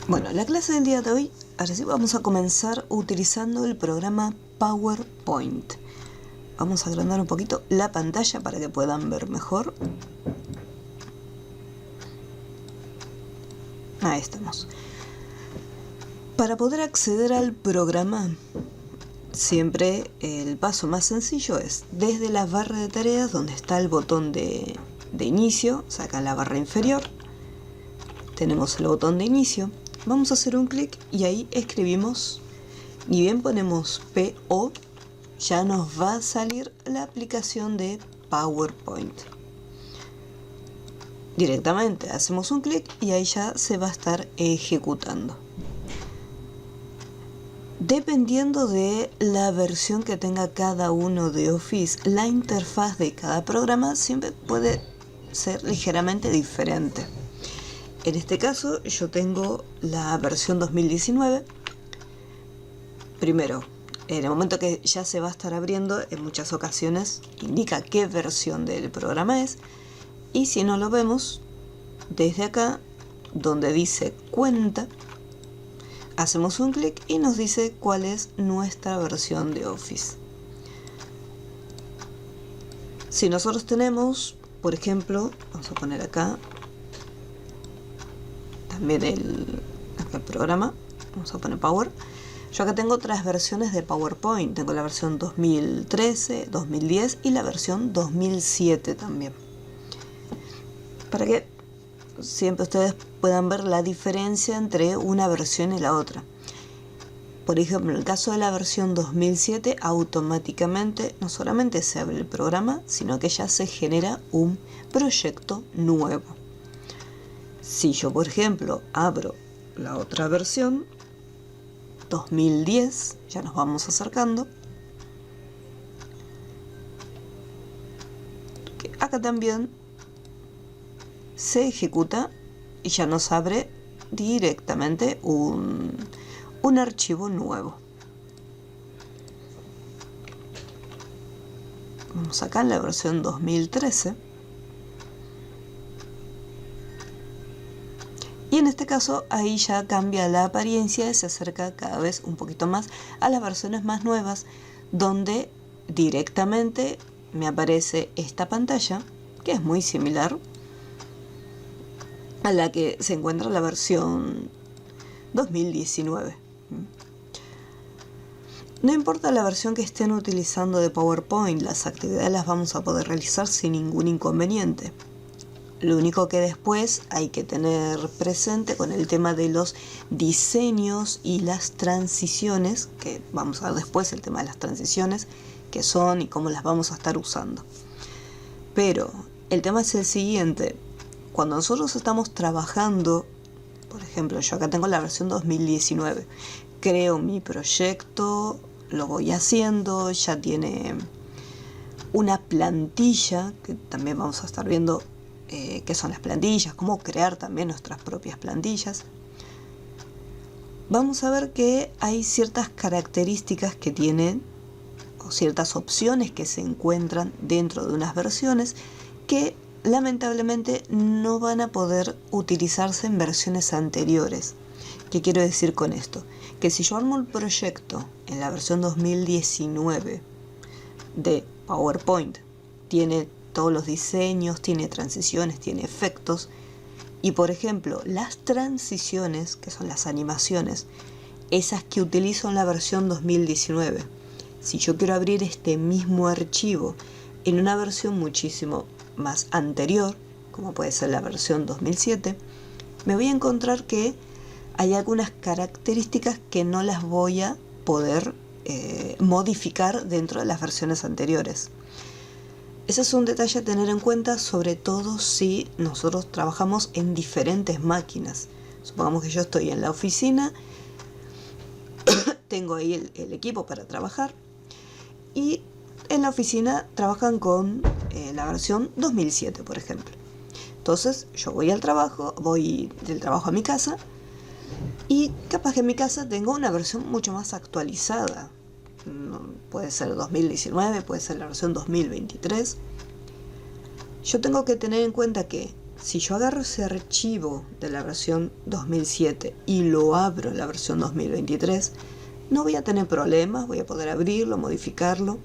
Bueno, la clase del día de hoy, ahora sí vamos a comenzar utilizando el programa PowerPoint. Vamos a agrandar un poquito la pantalla para que puedan ver mejor. Ahí estamos. Para poder acceder al programa, siempre el paso más sencillo es desde la barra de tareas, donde está el botón de inicio, saca la barra inferior, tenemos el botón de inicio, vamos a hacer un clic y ahí escribimos, ni bien ponemos PO, ya nos va a salir la aplicación de PowerPoint. Directamente hacemos un clic y ahí ya se va a estar ejecutando. Dependiendo de la versión que tenga cada uno de Office, la interfaz de cada programa siempre puede ser ligeramente diferente. En este caso yo tengo la versión 2019. Primero, en el momento que ya se va a estar abriendo, en muchas ocasiones indica qué versión del programa es. Y si no lo vemos, desde acá, donde dice cuenta, hacemos un clic y nos dice cuál es nuestra versión de Office. Si nosotros tenemos, por ejemplo, vamos a poner acá también el programa, vamos a poner Power. Yo acá tengo otras versiones de PowerPoint, tengo la versión 2013, 2010 y la versión 2007 también. Para que siempre ustedes puedan ver la diferencia entre una versión y la otra. Por ejemplo, en el caso de la versión 2007, automáticamente no solamente se abre el programa, sino que ya se genera un proyecto nuevo. Si yo, por ejemplo, abro la otra versión, 2010, ya nos vamos acercando. Acá también se ejecuta y ya nos abre directamente un archivo nuevo. Vamos acá en la versión 2013. Y en este caso ahí ya cambia la apariencia y se acerca cada vez un poquito más a las versiones más nuevas, donde directamente me aparece esta pantalla, que es muy similar a la que se encuentra la versión 2019. No importa la versión que estén utilizando de PowerPoint, las actividades las vamos a poder realizar sin ningún inconveniente. Lo único que después hay que tener presente con el tema de los diseños y las transiciones, que vamos a ver después el tema de las transiciones, qué son y cómo las vamos a estar usando. Pero el tema es el siguiente: cuando nosotros estamos trabajando, por ejemplo, yo acá tengo la versión 2019, creo mi proyecto, lo voy haciendo, ya tiene una plantilla, que también vamos a estar viendo qué son las plantillas, cómo crear también nuestras propias plantillas. Vamos a ver que hay ciertas características que tienen, o ciertas opciones que se encuentran dentro de unas versiones que lamentablemente no van a poder utilizarse en versiones anteriores. ¿Qué quiero decir con esto? Que si yo armo el proyecto en la versión 2019 de PowerPoint, tiene todos los diseños, tiene transiciones, tiene efectos, y por ejemplo las transiciones, que son las animaciones, esas que utilizo en la versión 2019, si yo quiero abrir este mismo archivo en una versión muchísimo más anterior, como puede ser la versión 2007, me voy a encontrar que hay algunas características que no las voy a poder modificar dentro de las versiones anteriores. Ese es un detalle a tener en cuenta, sobre todo si nosotros trabajamos en diferentes máquinas. Supongamos que yo estoy en la oficina, tengo ahí el equipo para trabajar, y en la oficina trabajan con la versión 2007, por ejemplo. Entonces yo voy al trabajo, voy del trabajo a mi casa, y capaz que en mi casa tengo una versión mucho más actualizada. Puede ser 2019, puede ser la versión 2023. Yo tengo que tener en cuenta que si yo agarro ese archivo de la versión 2007 y lo abro en la versión 2023, no voy a tener problemas, voy a poder abrirlo, modificarlo,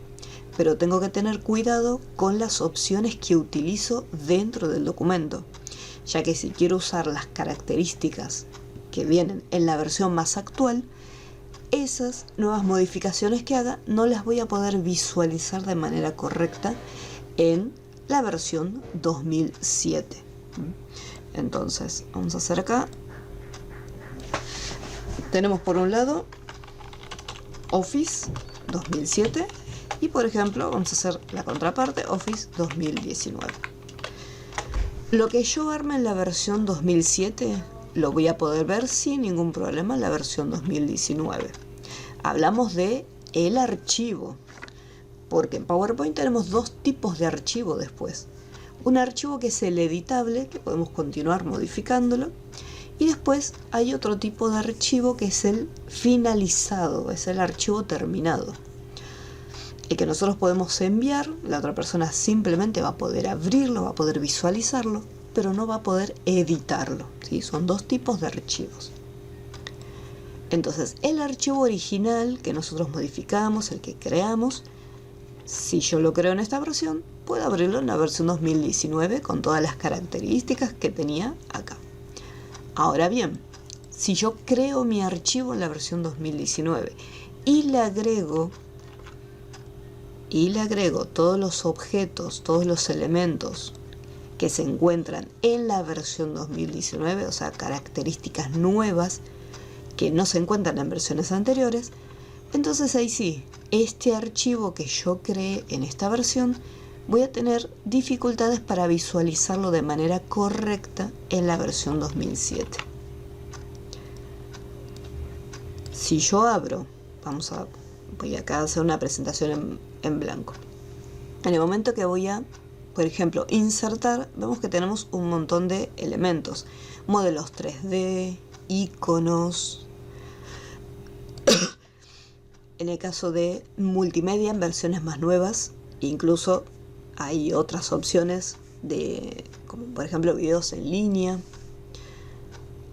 pero tengo que tener cuidado con las opciones que utilizo dentro del documento, ya que si quiero usar las características que vienen en la versión más actual, esas nuevas modificaciones que haga no las voy a poder visualizar de manera correcta en la versión 2007. Entonces, vamos a hacer acá. Tenemos por un lado Office 2007 y por ejemplo vamos a hacer la contraparte, Office 2019. Lo que yo arme en la versión 2007 lo voy a poder ver sin ningún problema en la versión 2019. Hablamos de el archivo, porque en PowerPoint tenemos dos tipos de archivo después. Un archivo que es el editable, que podemos continuar modificándolo, y después hay otro tipo de archivo que es el finalizado, es el archivo terminado, el que nosotros podemos enviar. La otra persona simplemente va a poder abrirlo, va a poder visualizarlo, pero no va a poder editarlo, ¿sí? Son dos tipos de archivos. Entonces, el archivo original que nosotros modificamos, el que creamos, si yo lo creo en esta versión, puedo abrirlo en la versión 2019 con todas las características que tenía acá. Ahora bien, si yo creo mi archivo en la versión 2019 y le agrego todos los objetos, todos los elementos que se encuentran en la versión 2019, o sea, características nuevas que no se encuentran en versiones anteriores, entonces ahí sí, este archivo que yo creé en esta versión, voy a tener dificultades para visualizarlo de manera correcta en la versión 2007. Si yo abro, voy acá a hacer una presentación en blanco. En el momento que voy a, por ejemplo, insertar, vemos que tenemos un montón de elementos. Modelos 3D, iconos. En el caso de multimedia, en versiones más nuevas, incluso hay otras opciones como por ejemplo videos en línea.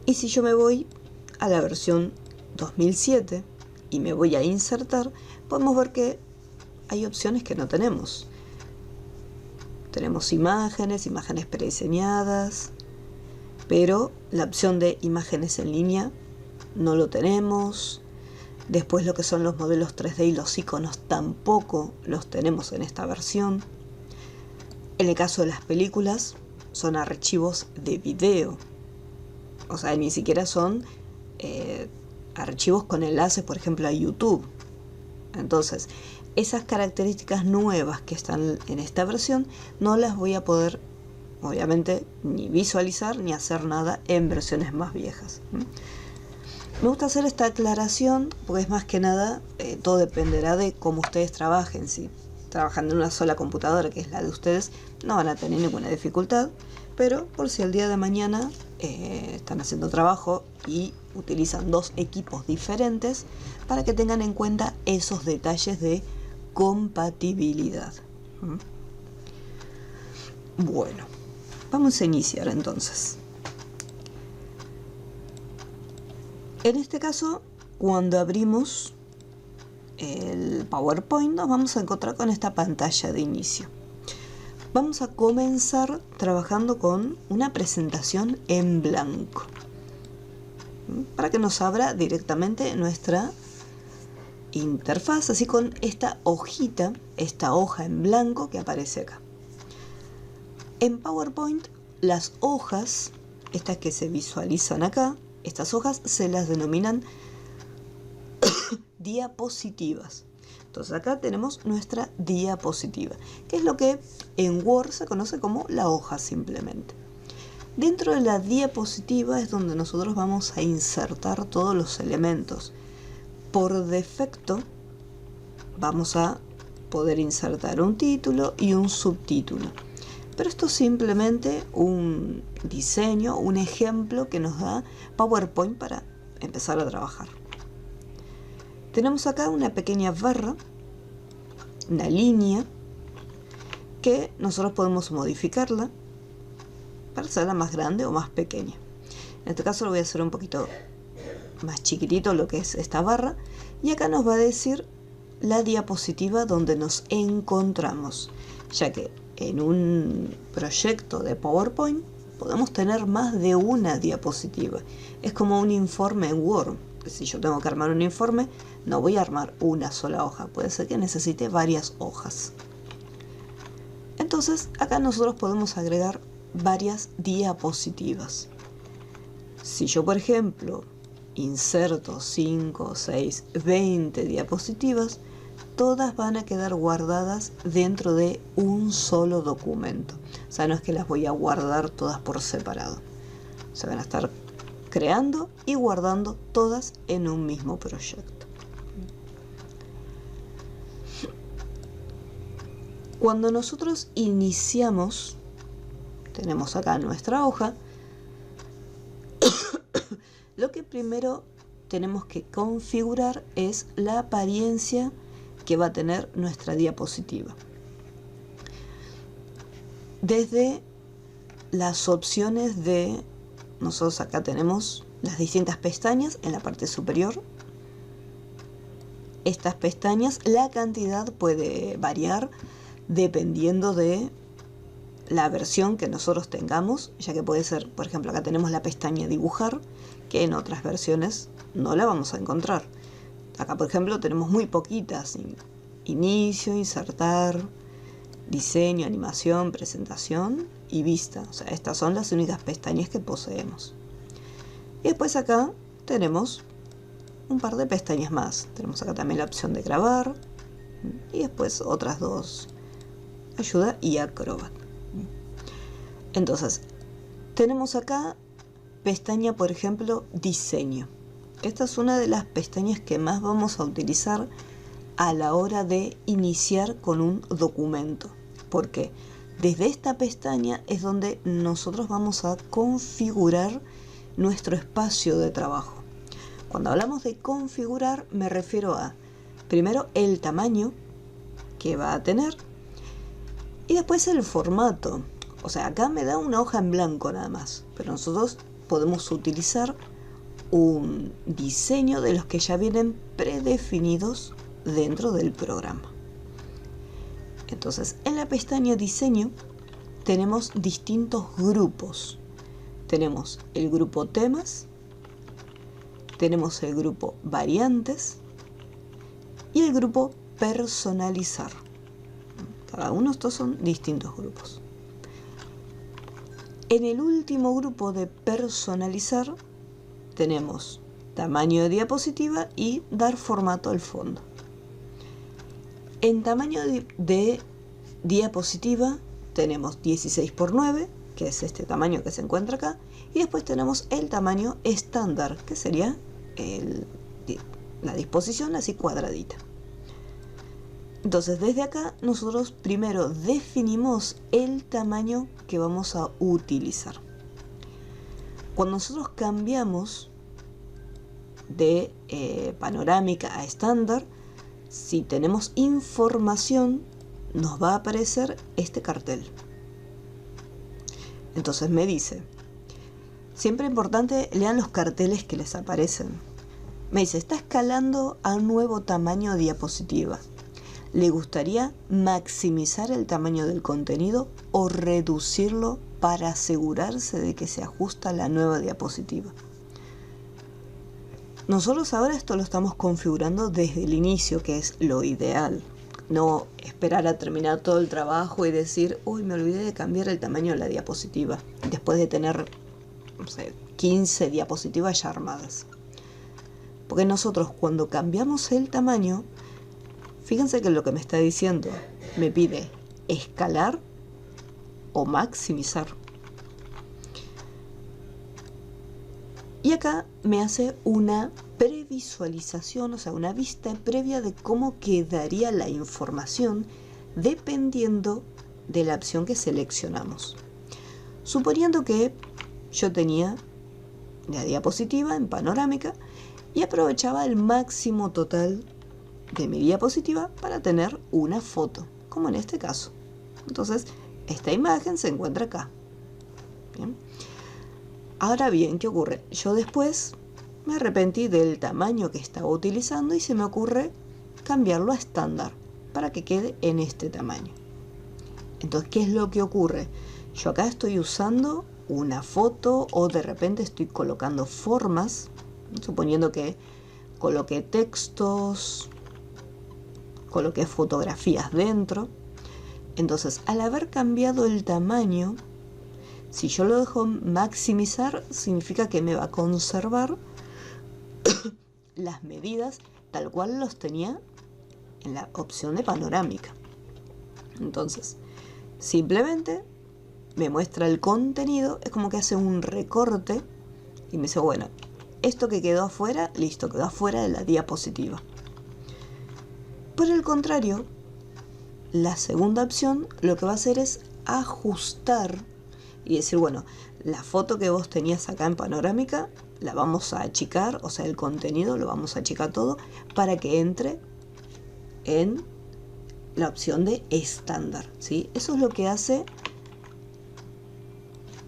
Y si yo me voy a la versión 2007 y me voy a insertar, podemos ver que hay opciones que no tenemos. Tenemos imágenes prediseñadas, pero la opción de imágenes en línea no lo tenemos. Después lo que son los modelos 3D y los iconos tampoco los tenemos en esta versión. En el caso de las películas, son archivos de video. O sea, ni siquiera son archivos con enlaces, por ejemplo, a YouTube. Entonces, esas características nuevas que están en esta versión no las voy a poder, obviamente, ni visualizar ni hacer nada en versiones más viejas. Me gusta hacer esta aclaración porque es más que nada, todo dependerá de cómo ustedes trabajen. Si trabajan en una sola computadora, que es la de ustedes, no van a tener ninguna dificultad, pero por si el día de mañana están haciendo trabajo y utilizan dos equipos diferentes, para que tengan en cuenta esos detalles de compatibilidad. Bueno, vamos a iniciar entonces. En este caso, cuando abrimos el PowerPoint, nos vamos a encontrar con esta pantalla de inicio. Vamos a comenzar trabajando con una presentación en blanco, para que nos abra directamente nuestra interfaz, así con esta hojita, esta hoja en blanco que aparece acá. En PowerPoint, las hojas, estas que se visualizan acá, estas hojas se las denominan diapositivas. Entonces acá tenemos nuestra diapositiva, que es lo que en Word se conoce como la hoja simplemente. Dentro de la diapositiva es donde nosotros vamos a insertar todos los elementos. Por defecto vamos a poder insertar un título y un subtítulo. Pero esto es simplemente un diseño, un ejemplo que nos da PowerPoint para empezar a trabajar. Tenemos acá una pequeña barra, una línea, que nosotros podemos modificarla para hacerla más grande o más pequeña. En este caso lo voy a hacer un poquito más chiquitito lo que es esta barra, y acá nos va a decir la diapositiva donde nos encontramos, ya que en un proyecto de PowerPoint podemos tener más de una diapositiva. Es como un informe en Word. Si yo tengo que armar un informe, no voy a armar una sola hoja, puede ser que necesite varias hojas. Entonces acá nosotros podemos agregar varias diapositivas. Si yo, por ejemplo, inserto 5, 6, 20 diapositivas, todas van a quedar guardadas dentro de un solo documento. O sea, no es que las voy a guardar todas por separado. Se van a estar creando y guardando todas en un mismo proyecto. Cuando nosotros iniciamos, tenemos acá nuestra hoja, lo que primero tenemos que configurar es la apariencia que va a tener nuestra diapositiva. Desde las opciones de, nosotros acá tenemos las distintas pestañas en la parte superior. Estas pestañas, la cantidad puede variar dependiendo de la versión que nosotros tengamos, ya que puede ser, por ejemplo, acá tenemos la pestaña dibujar, que en otras versiones no la vamos a encontrar. Acá, por ejemplo, tenemos muy poquitas: inicio, insertar, diseño, animación, presentación y vista. O sea, estas son las únicas pestañas que poseemos. Y después acá tenemos un par de pestañas más. Tenemos acá también la opción de grabar y después otras dos: ayuda y Acrobat. Entonces, tenemos acá pestaña, por ejemplo, diseño. Esta es una de las pestañas que más vamos a utilizar a la hora de iniciar con un documento. Porque desde esta pestaña es donde nosotros vamos a configurar nuestro espacio de trabajo. Cuando hablamos de configurar, me refiero a, primero, el tamaño que va a tener y después el formato. O sea, acá me da una hoja en blanco nada más, pero nosotros podemos utilizar un diseño de los que ya vienen predefinidos dentro del programa. Entonces, en la pestaña diseño tenemos distintos grupos. Tenemos el grupo temas, tenemos el grupo variantes y el grupo personalizar. Cada uno de estos son distintos grupos. En el último grupo de personalizar tenemos tamaño de diapositiva y dar formato al fondo. En tamaño de diapositiva tenemos 16:9, que es este tamaño que se encuentra acá, y después tenemos el tamaño estándar, que sería la disposición así cuadradita. Entonces, desde acá nosotros primero definimos el tamaño que vamos a utilizar. Cuando nosotros cambiamos de panorámica a estándar, si tenemos información, nos va a aparecer este cartel. Entonces me dice, siempre importante, lean los carteles que les aparecen. Me dice, está escalando a un nuevo tamaño de diapositiva. ¿Le gustaría maximizar el tamaño del contenido o reducirlo para asegurarse de que se ajusta a la nueva diapositiva? Nosotros ahora esto lo estamos configurando desde el inicio, que es lo ideal. No esperar a terminar todo el trabajo y decir, uy, me olvidé de cambiar el tamaño de la diapositiva, después de tener, no sé, 15 diapositivas ya armadas. Porque nosotros cuando cambiamos el tamaño, fíjense que lo que me está diciendo, me pide escalar o maximizar. Y acá me hace una previsualización, o sea, una vista previa de cómo quedaría la información dependiendo de la opción que seleccionamos. Suponiendo que yo tenía la diapositiva en panorámica y aprovechaba el máximo total de mi diapositiva para tener una foto, como en este caso. Entonces, esta imagen se encuentra acá. Bien. Ahora bien, ¿qué ocurre? Yo después me arrepentí del tamaño que estaba utilizando y se me ocurre cambiarlo a estándar para que quede en este tamaño. Entonces, ¿qué es lo que ocurre? Yo acá estoy usando una foto o de repente estoy colocando formas, suponiendo que coloqué textos, coloqué fotografías dentro. Entonces, al haber cambiado el tamaño, si yo lo dejo maximizar, significa que me va a conservar las medidas tal cual los tenía en la opción de panorámica. Entonces, simplemente me muestra el contenido, es como que hace un recorte y me dice, bueno, esto que quedó afuera, listo, quedó afuera de la diapositiva. Por el contrario, la segunda opción lo que va a hacer es ajustar y decir, bueno, la foto que vos tenías acá en panorámica la vamos a achicar, o sea, el contenido lo vamos a achicar todo para que entre en la opción de estándar, ¿sí? Eso es lo que hace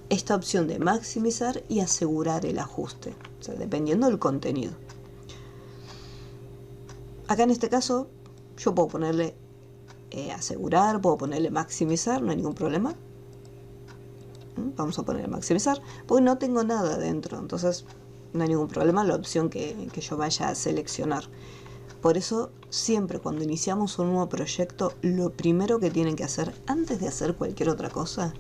esta opción de maximizar y asegurar el ajuste, o sea, dependiendo del contenido. Acá en este caso yo puedo ponerle asegurar, puedo ponerle maximizar, no hay ningún problema. Vamos a ponerle maximizar, porque no tengo nada dentro, entonces no hay ningún problema la opción que yo vaya a seleccionar. Por eso, siempre cuando iniciamos un nuevo proyecto, lo primero que tienen que hacer antes de hacer cualquier otra cosa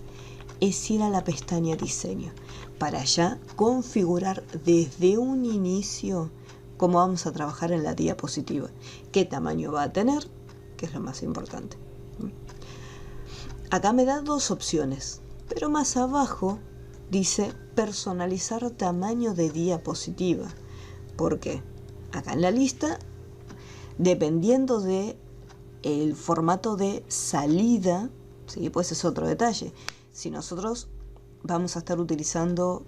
es ir a la pestaña diseño, para ya configurar desde un inicio cómo vamos a trabajar en la diapositiva, qué tamaño va a tener, que es lo más importante. Acá me da dos opciones, pero más abajo dice personalizar tamaño de diapositiva. ¿Por qué? Acá en la lista, dependiendo de el formato de salida, ¿sí? Pues es otro detalle. Si nosotros vamos a estar utilizando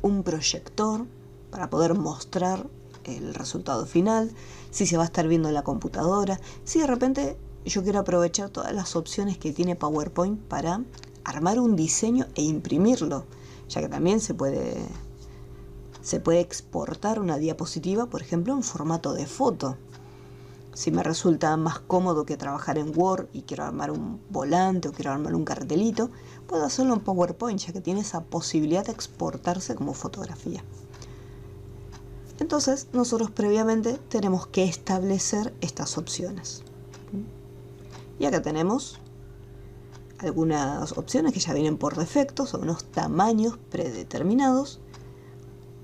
un proyector para poder mostrar el resultado final, si se va a estar viendo en la computadora, si de repente yo quiero aprovechar todas las opciones que tiene PowerPoint para armar un diseño e imprimirlo, ya que también se puede exportar una diapositiva, por ejemplo, en formato de foto. Si me resulta más cómodo que trabajar en Word y quiero armar un volante o quiero armar un cartelito, puedo hacerlo en PowerPoint, ya que tiene esa posibilidad de exportarse como fotografía. Entonces, nosotros previamente tenemos que establecer estas opciones. Y acá tenemos algunas opciones que ya vienen por defecto, son unos tamaños predeterminados,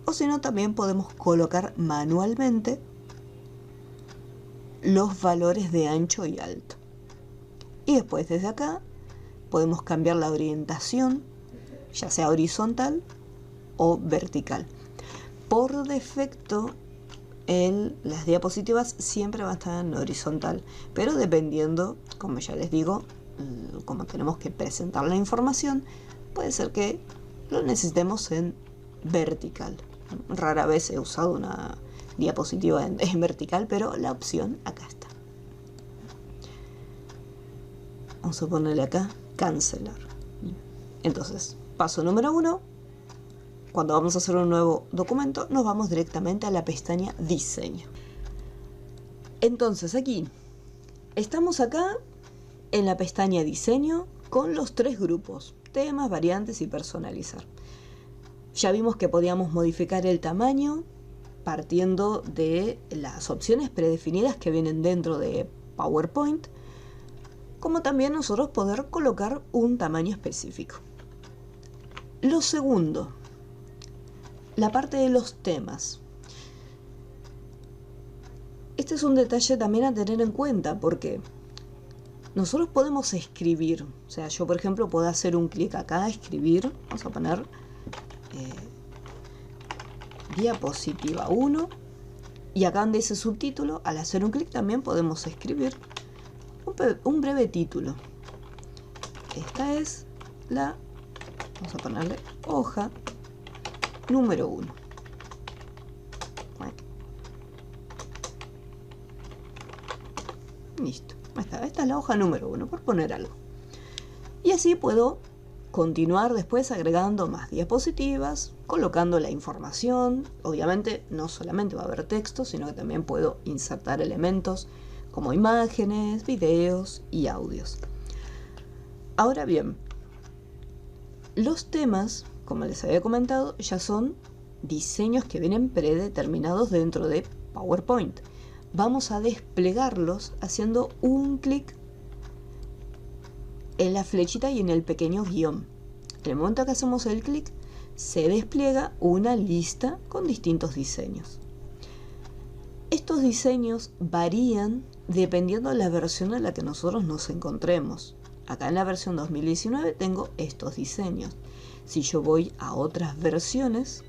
o si no, también podemos colocar manualmente los valores de ancho y alto. Y después desde acá podemos cambiar la orientación, ya sea horizontal o vertical. Por defecto, las diapositivas siempre van a estar en horizontal, pero dependiendo, como ya les digo, como tenemos que presentar la información, puede ser que lo necesitemos en vertical. Rara vez he usado una diapositiva en vertical, pero la opción acá está. Vamos a ponerle acá cancelar. Entonces, paso número 1, cuando vamos a hacer un nuevo documento, nos vamos directamente a la pestaña diseño. Entonces aquí estamos acá en la pestaña diseño con los tres grupos: temas, variantes y personalizar. Ya vimos que podíamos modificar el tamaño partiendo de las opciones predefinidas que vienen dentro de PowerPoint, como también nosotros poder colocar un tamaño específico. Lo segundo, la parte de los temas. Este es un detalle también a tener en cuenta, porque nosotros podemos escribir, o sea, yo por ejemplo puedo hacer un clic acá, escribir, vamos a poner diapositiva 1, y acá donde dice subtítulo, al hacer un clic también podemos escribir un breve título. Esta es vamos a ponerle hoja número 1. Bueno. Listo. Esta es la hoja número 1, por poner algo. Y así puedo continuar después agregando más diapositivas, colocando la información. Obviamente no solamente va a haber texto, sino que también puedo insertar elementos como imágenes, videos y audios. Ahora bien, los temas, como les había comentado, ya son diseños que vienen predeterminados dentro de PowerPoint. Vamos a desplegarlos haciendo un clic en la flechita y en el pequeño guión. En el momento que hacemos el clic, se despliega una lista con distintos diseños. Estos diseños varían dependiendo de la versión en la que nosotros nos encontremos. Acá en la versión 2019 tengo estos diseños. Si yo voy a otras versiones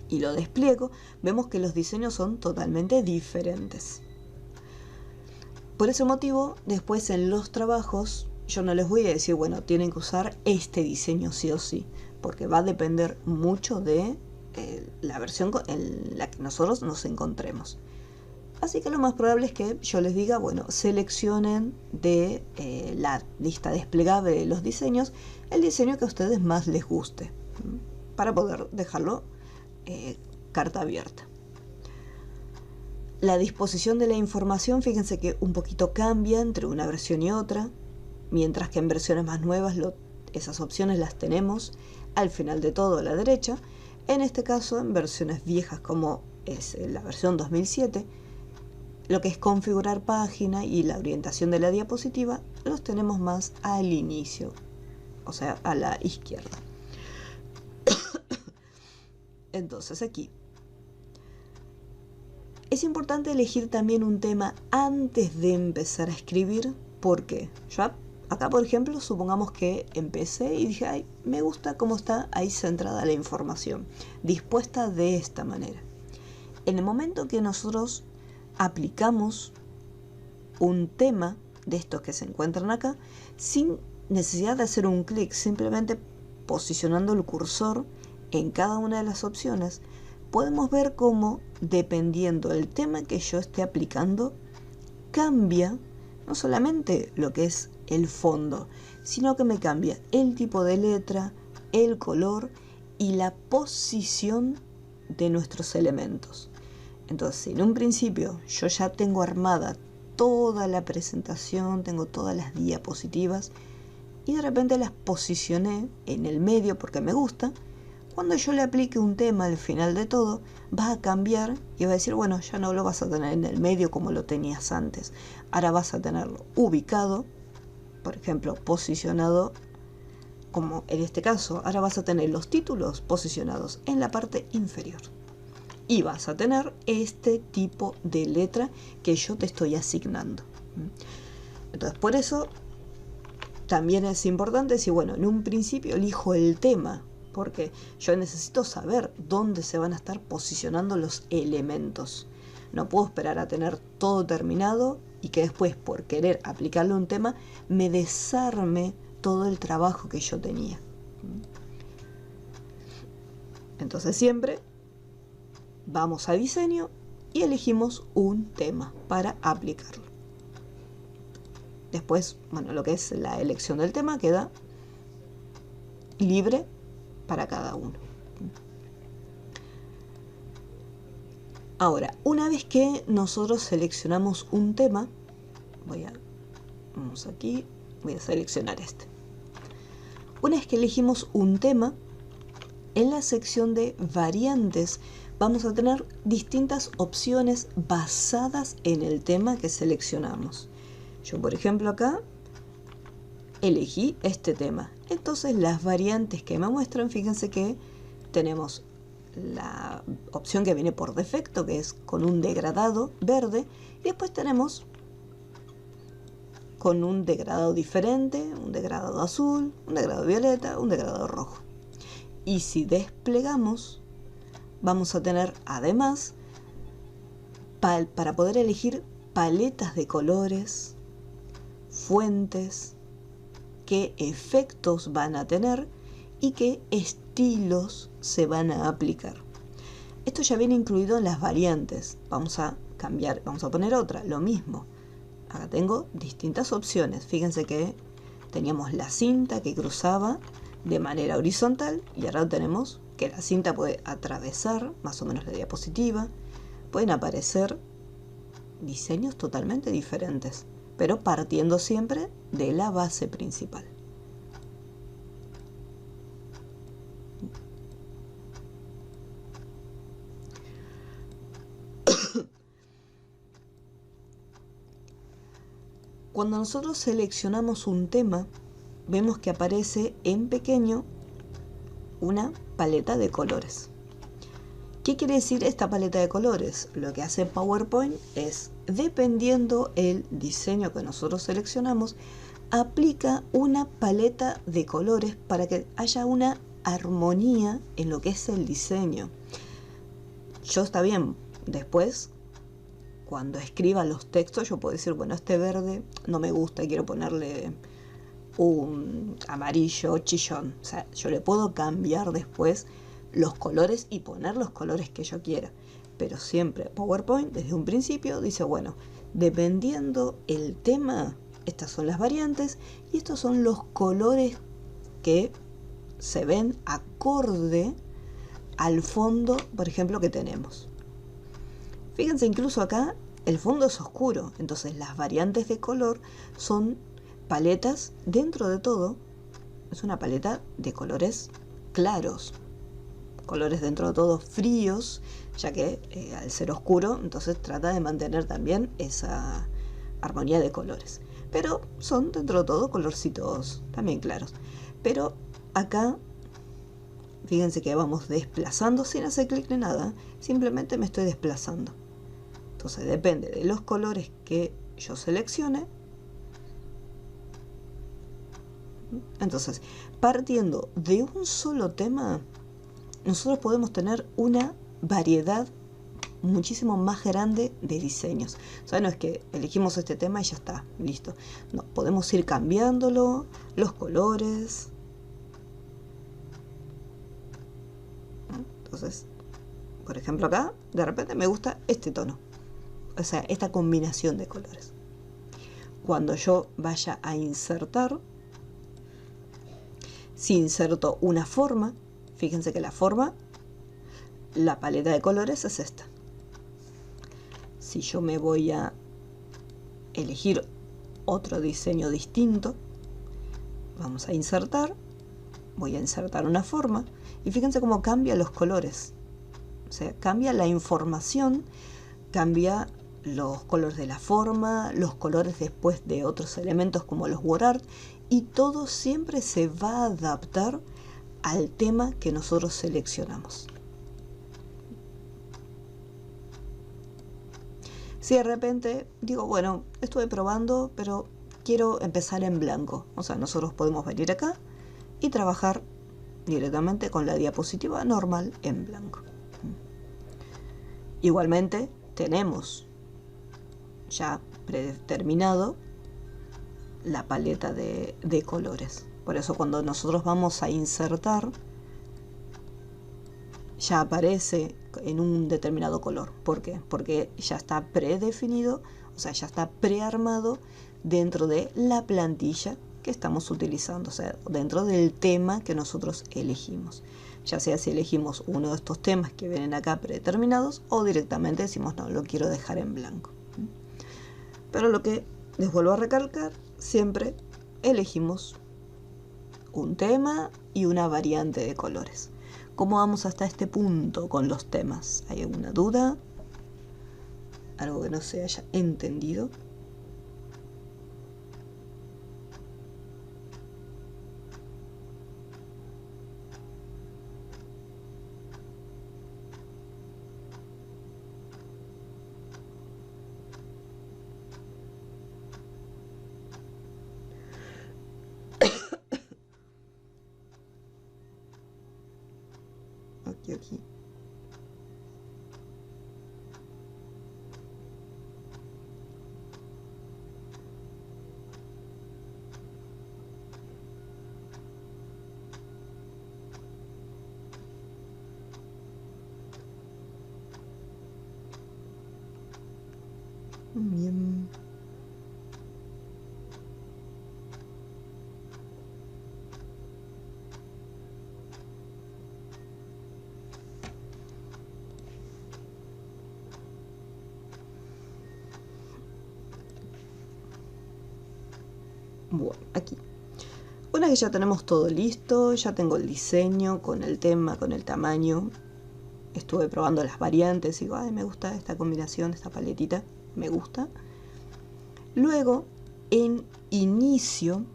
y lo despliego, vemos que los diseños son totalmente diferentes. Por ese motivo, después en los trabajos, yo no les voy a decir, bueno, tienen que usar este diseño sí o sí, porque va a depender mucho de la versión en la que nosotros nos encontremos. Así que lo más probable es que yo les diga, bueno, seleccionen de la lista desplegable de los diseños el diseño que a ustedes más les guste, para poder dejarlo carta abierta. La disposición de la información, fíjense que un poquito cambia entre una versión y otra, mientras que en versiones más nuevas esas opciones las tenemos al final de todo a la derecha. En este caso, en versiones viejas como es la versión 2007, lo que es configurar página y la orientación de la diapositiva los tenemos más al inicio, o sea, a la izquierda. Entonces aquí es importante elegir también un tema antes de empezar a escribir, porque yo acá, por ejemplo, supongamos que empecé y dije, ay, me gusta cómo está ahí centrada la información, dispuesta de esta manera. En el momento que nosotros aplicamos un tema de estos que se encuentran acá, sin necesidad de hacer un clic, simplemente posicionando el cursor en cada una de las opciones, podemos ver cómo, dependiendo del tema que yo esté aplicando, cambia no solamente lo que es el fondo, sino que me cambia el tipo de letra, el color y la posición de nuestros elementos. Entonces, si en un principio yo ya tengo armada toda la presentación, tengo todas las diapositivas y de repente las posicioné en el medio porque me gusta, cuando yo le aplique un tema al final de todo, va a cambiar y va a decir, bueno, ya no lo vas a tener en el medio como lo tenías antes. Ahora vas a tenerlo ubicado, por ejemplo, posicionado, como en este caso, ahora vas a tener los títulos posicionados en la parte inferior. Y vas a tener este tipo de letra que yo te estoy asignando. Entonces, por eso también es importante decir, bueno, en un principio elijo el tema, porque yo necesito saber dónde se van a estar posicionando los elementos. No puedo esperar a tener todo terminado y que después, por querer aplicarle un tema, me desarme todo el trabajo que yo tenía. Entonces siempre vamos a diseño y elegimos un tema para aplicarlo. Después, bueno, lo que es la elección del tema queda libre para cada uno. Ahora, una vez que nosotros seleccionamos un tema, vamos aquí, voy a seleccionar este. Una vez que elegimos un tema, en la sección de variantes vamos a tener distintas opciones basadas en el tema que seleccionamos. Yo, por ejemplo, acá elegí este tema. Entonces las variantes que me muestran, fíjense que tenemos la opción que viene por defecto, que es con un degradado verde, y después tenemos con un degradado diferente, un degradado azul, un degradado violeta, un degradado rojo. Y si desplegamos, vamos a tener además, para poder elegir paletas de colores, fuentes, qué efectos van a tener y qué estilos se van a aplicar. Esto ya viene incluido en las variantes. Vamos a cambiar, vamos a poner otra, lo mismo. Acá tengo distintas opciones. Fíjense que teníamos la cinta que cruzaba de manera horizontal y ahora tenemos que la cinta puede atravesar más o menos la diapositiva. Pueden aparecer diseños totalmente diferentes, pero partiendo siempre de la base principal. Cuando nosotros seleccionamos un tema, vemos que aparece en pequeño una paleta de colores. ¿Qué quiere decir esta paleta de colores? Lo que hace PowerPoint es, dependiendo el diseño que nosotros seleccionamos, aplica una paleta de colores para que haya una armonía en lo que es el diseño. Yo está bien, después, cuando escriba los textos, yo puedo decir, bueno, este verde no me gusta, quiero ponerle un amarillo chillón. O sea, yo le puedo cambiar después los colores y poner los colores que yo quiera. Pero siempre PowerPoint, desde un principio, dice, bueno, dependiendo el tema, estas son las variantes y estos son los colores que se ven acorde al fondo, por ejemplo, que tenemos. Fíjense, incluso acá el fondo es oscuro, entonces las variantes de color son paletas. Dentro de todo es una paleta de colores claros, colores dentro de todo fríos, ya que al ser oscuro, entonces trata de mantener también esa armonía de colores, pero son dentro de todo colorcitos también claros. Pero acá fíjense que vamos desplazando sin hacer clic ni nada, simplemente me estoy desplazando. Entonces depende de los colores que yo seleccione. Entonces, partiendo de un solo tema, nosotros podemos tener una variedad muchísimo más grande de diseños. O sea, no es que elegimos este tema y ya está, listo. No, podemos ir cambiándolo, los colores. Entonces, por ejemplo acá, de repente me gusta este tono. O sea, esta combinación de colores. Cuando yo vaya a insertar, si inserto una forma, fíjense que la forma, la paleta de colores es esta. Si yo me voy a elegir otro diseño distinto, vamos a insertar, voy a insertar una forma y fíjense cómo cambia los colores. O sea, cambia la información, cambia los colores de la forma, los colores después de otros elementos como los wordart, y todo siempre se va a adaptar al tema que nosotros seleccionamos. Si de repente digo, bueno, estuve probando, pero quiero empezar en blanco, o sea, nosotros podemos venir acá y trabajar directamente con la diapositiva normal en blanco. Igualmente tenemos ya predeterminado la paleta de colores. Por eso cuando nosotros vamos a insertar, ya aparece en un determinado color. ¿Por qué? Porque ya está predefinido, o sea, ya está prearmado dentro de la plantilla que estamos utilizando, o sea, dentro del tema que nosotros elegimos. Ya sea si elegimos uno de estos temas que vienen acá predeterminados o directamente decimos, no, lo quiero dejar en blanco. Pero lo que les vuelvo a recalcar, siempre elegimos un tema y una variante de colores. ¿Cómo vamos hasta este punto con los temas? ¿Hay alguna duda? ¿Algo que no se haya entendido? Aquí. Bien. Bueno, aquí. Una vez que ya tenemos todo listo, ya tengo el diseño con el tema, con el tamaño. Estuve probando las variantes y digo, ay, me gusta esta combinación, esta paletita, me gusta. Luego, en inicio,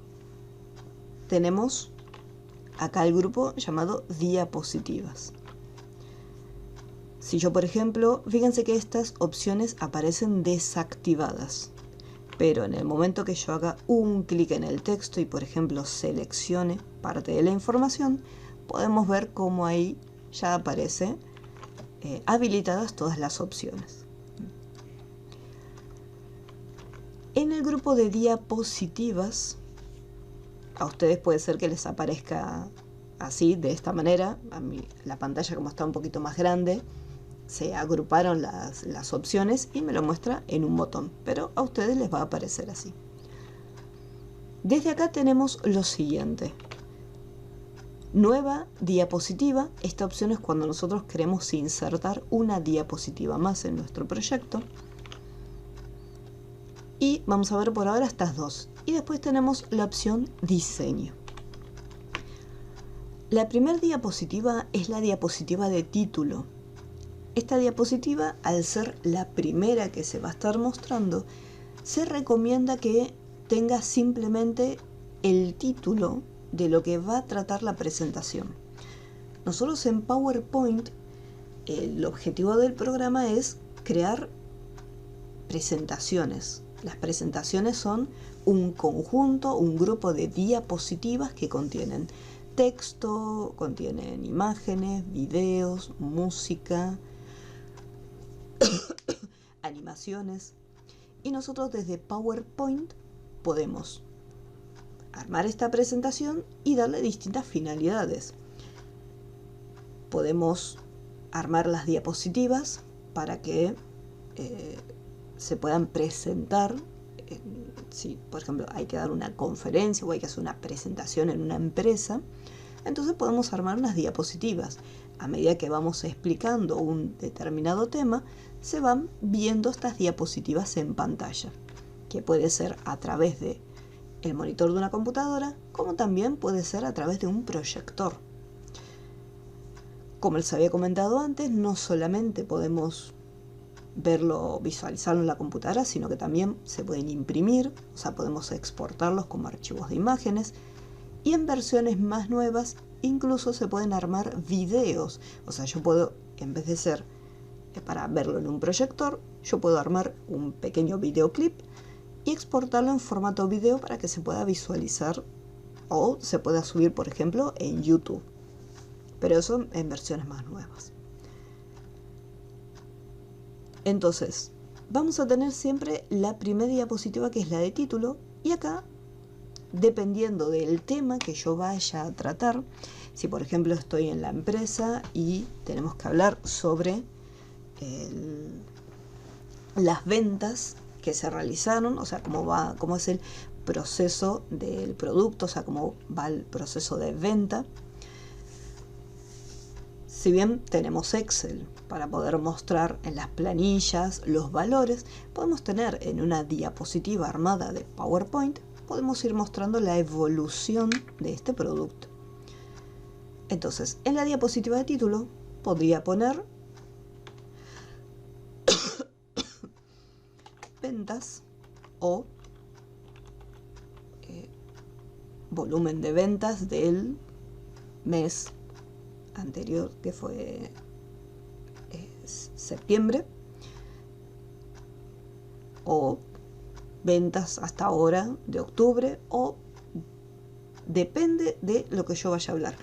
tenemos acá el grupo llamado diapositivas. Si yo, por ejemplo, fíjense que estas opciones aparecen desactivadas. Pero en el momento que yo haga un clic en el texto y, por ejemplo, seleccione parte de la información, podemos ver cómo ahí ya aparece habilitadas todas las opciones. En el grupo de diapositivas, a ustedes puede ser que les aparezca así, de esta manera. A mí la pantalla, como está un poquito más grande, se agruparon las opciones y me lo muestra en un botón, pero a ustedes les va a aparecer así. Desde acá tenemos lo siguiente: nueva diapositiva. Esta opción es cuando nosotros queremos insertar una diapositiva más en nuestro proyecto. Y vamos a ver por ahora estas dos. Y después tenemos la opción diseño. La primera diapositiva es la diapositiva de título. Esta diapositiva, al ser la primera que se va a estar mostrando, se recomienda que tenga simplemente el título de lo que va a tratar la presentación. Nosotros en PowerPoint, el objetivo del programa es crear presentaciones. Las presentaciones son un conjunto, un grupo de diapositivas que contienen texto, contienen imágenes, videos, música, animaciones, y nosotros desde PowerPoint podemos armar esta presentación y darle distintas finalidades. Podemos armar las diapositivas para que se puedan presentar. Si, por ejemplo, hay que dar una conferencia o hay que hacer una presentación en una empresa, entonces podemos armar unas diapositivas. A medida que vamos explicando un determinado tema, se van viendo estas diapositivas en pantalla, que puede ser a través de el monitor de una computadora, como también puede ser a través de un proyector. Como les había comentado antes, no solamente podemos verlo, visualizarlo en la computadora, sino que también se pueden imprimir, o sea, podemos exportarlos como archivos de imágenes, y en versiones más nuevas incluso se pueden armar videos. O sea, yo puedo, en vez de ser para verlo en un proyector, yo puedo armar un pequeño videoclip y exportarlo en formato video para que se pueda visualizar o se pueda subir, por ejemplo, en YouTube. Pero eso en versiones más nuevas. Entonces, vamos a tener siempre la primera diapositiva, que es la de título, y acá, dependiendo del tema que yo vaya a tratar, si por ejemplo estoy en la empresa y tenemos que hablar sobre las ventas que se realizaron, o sea, cómo es el proceso del producto, o sea, cómo va el proceso de venta. Si bien tenemos Excel para poder mostrar en las planillas los valores, podemos tener en una diapositiva armada de PowerPoint, podemos ir mostrando la evolución de este producto. Entonces, en la diapositiva de título podría poner ventas o volumen de ventas del mes anterior, que fue septiembre, o ventas hasta ahora de octubre, o depende de lo que yo vaya a hablar.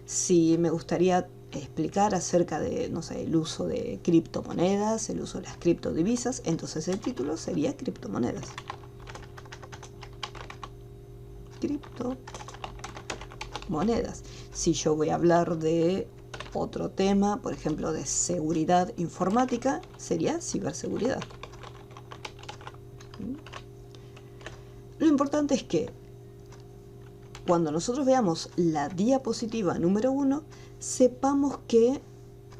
Si me gustaría explicar acerca de, no sé, el uso de criptomonedas, el uso de las criptodivisas, entonces el título sería criptomonedas. Criptomonedas. Si yo voy a hablar de otro tema, por ejemplo, de seguridad informática, sería ciberseguridad. Lo importante es que cuando nosotros veamos la diapositiva número 1, sepamos que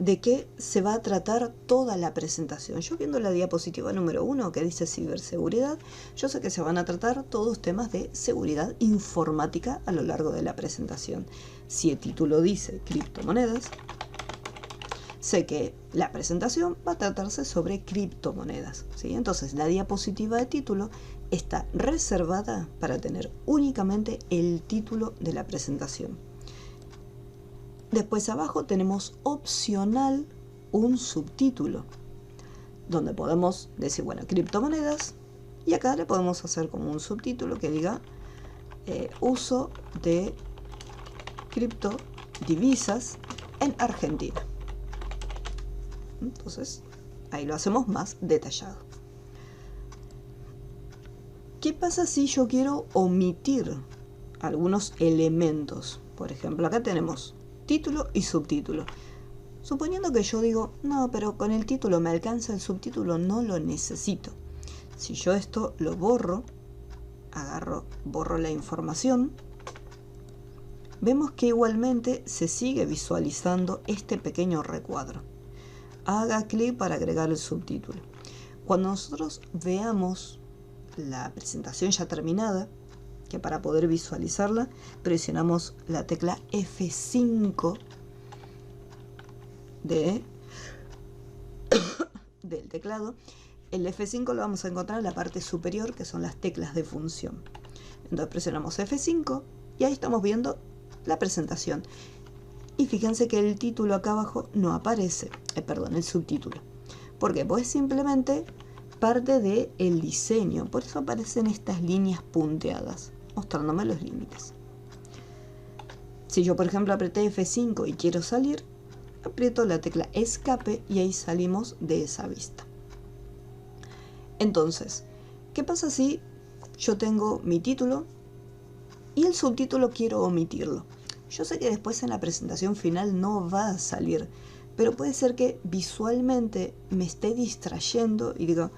de qué se va a tratar toda la presentación. Yo viendo la diapositiva número 1 que dice ciberseguridad, yo sé que se van a tratar todos temas de seguridad informática a lo largo de la presentación. Si el título dice criptomonedas, sé que la presentación va a tratarse sobre criptomonedas, ¿sí? Entonces la diapositiva de título está reservada para tener únicamente el título de la presentación. Después abajo tenemos opcional un subtítulo, donde podemos decir, bueno, criptomonedas, y acá le podemos hacer como un subtítulo que diga uso de criptodivisas en Argentina. Entonces, ahí lo hacemos más detallado. ¿Qué pasa si yo quiero omitir algunos elementos? Por ejemplo, acá tenemos título y subtítulo. Suponiendo que yo digo, no, pero con el título me alcanza, el subtítulo no lo necesito. Si yo esto lo borro, borro la información, vemos que igualmente se sigue visualizando este pequeño recuadro. Haga clic para agregar el subtítulo. Cuando nosotros veamos la presentación ya terminada, que para poder visualizarla presionamos la tecla F5 del teclado. El F5 lo vamos a encontrar en la parte superior, que son las teclas de función. Entonces presionamos F5 y ahí estamos viendo la presentación. Y fíjense que el título acá abajo no aparece, el subtítulo. ¿Por qué? Pues simplemente parte del diseño, por eso aparecen estas líneas punteadas, mostrándome los límites. Si yo por ejemplo apreté F5 y quiero salir, aprieto la tecla escape y ahí salimos de esa vista. Entonces, ¿qué pasa si yo tengo mi título y el subtítulo quiero omitirlo? Yo sé que después en la presentación final no va a salir, pero puede ser que visualmente me esté distrayendo y digo,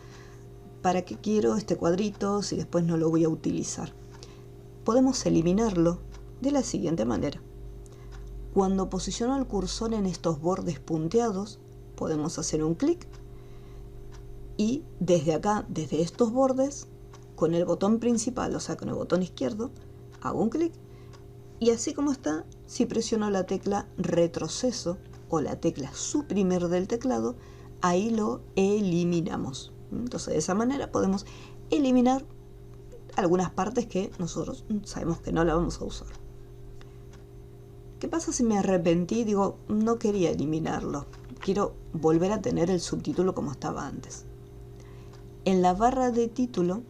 ¿para qué quiero este cuadrito si después no lo voy a utilizar? Podemos eliminarlo de la siguiente manera. Cuando posiciono el cursor en estos bordes punteados, podemos hacer un clic y desde acá, desde estos bordes, con el botón principal, o sea con el botón izquierdo, hago un clic y así como está, si presiono la tecla retroceso o la tecla suprimir del teclado, ahí lo eliminamos. Entonces de esa manera podemos eliminar algunas partes que nosotros sabemos que no la vamos a usar. ¿Qué pasa si me arrepentí y digo, no quería eliminarlo, quiero volver a tener el subtítulo como estaba antes? En la barra de título,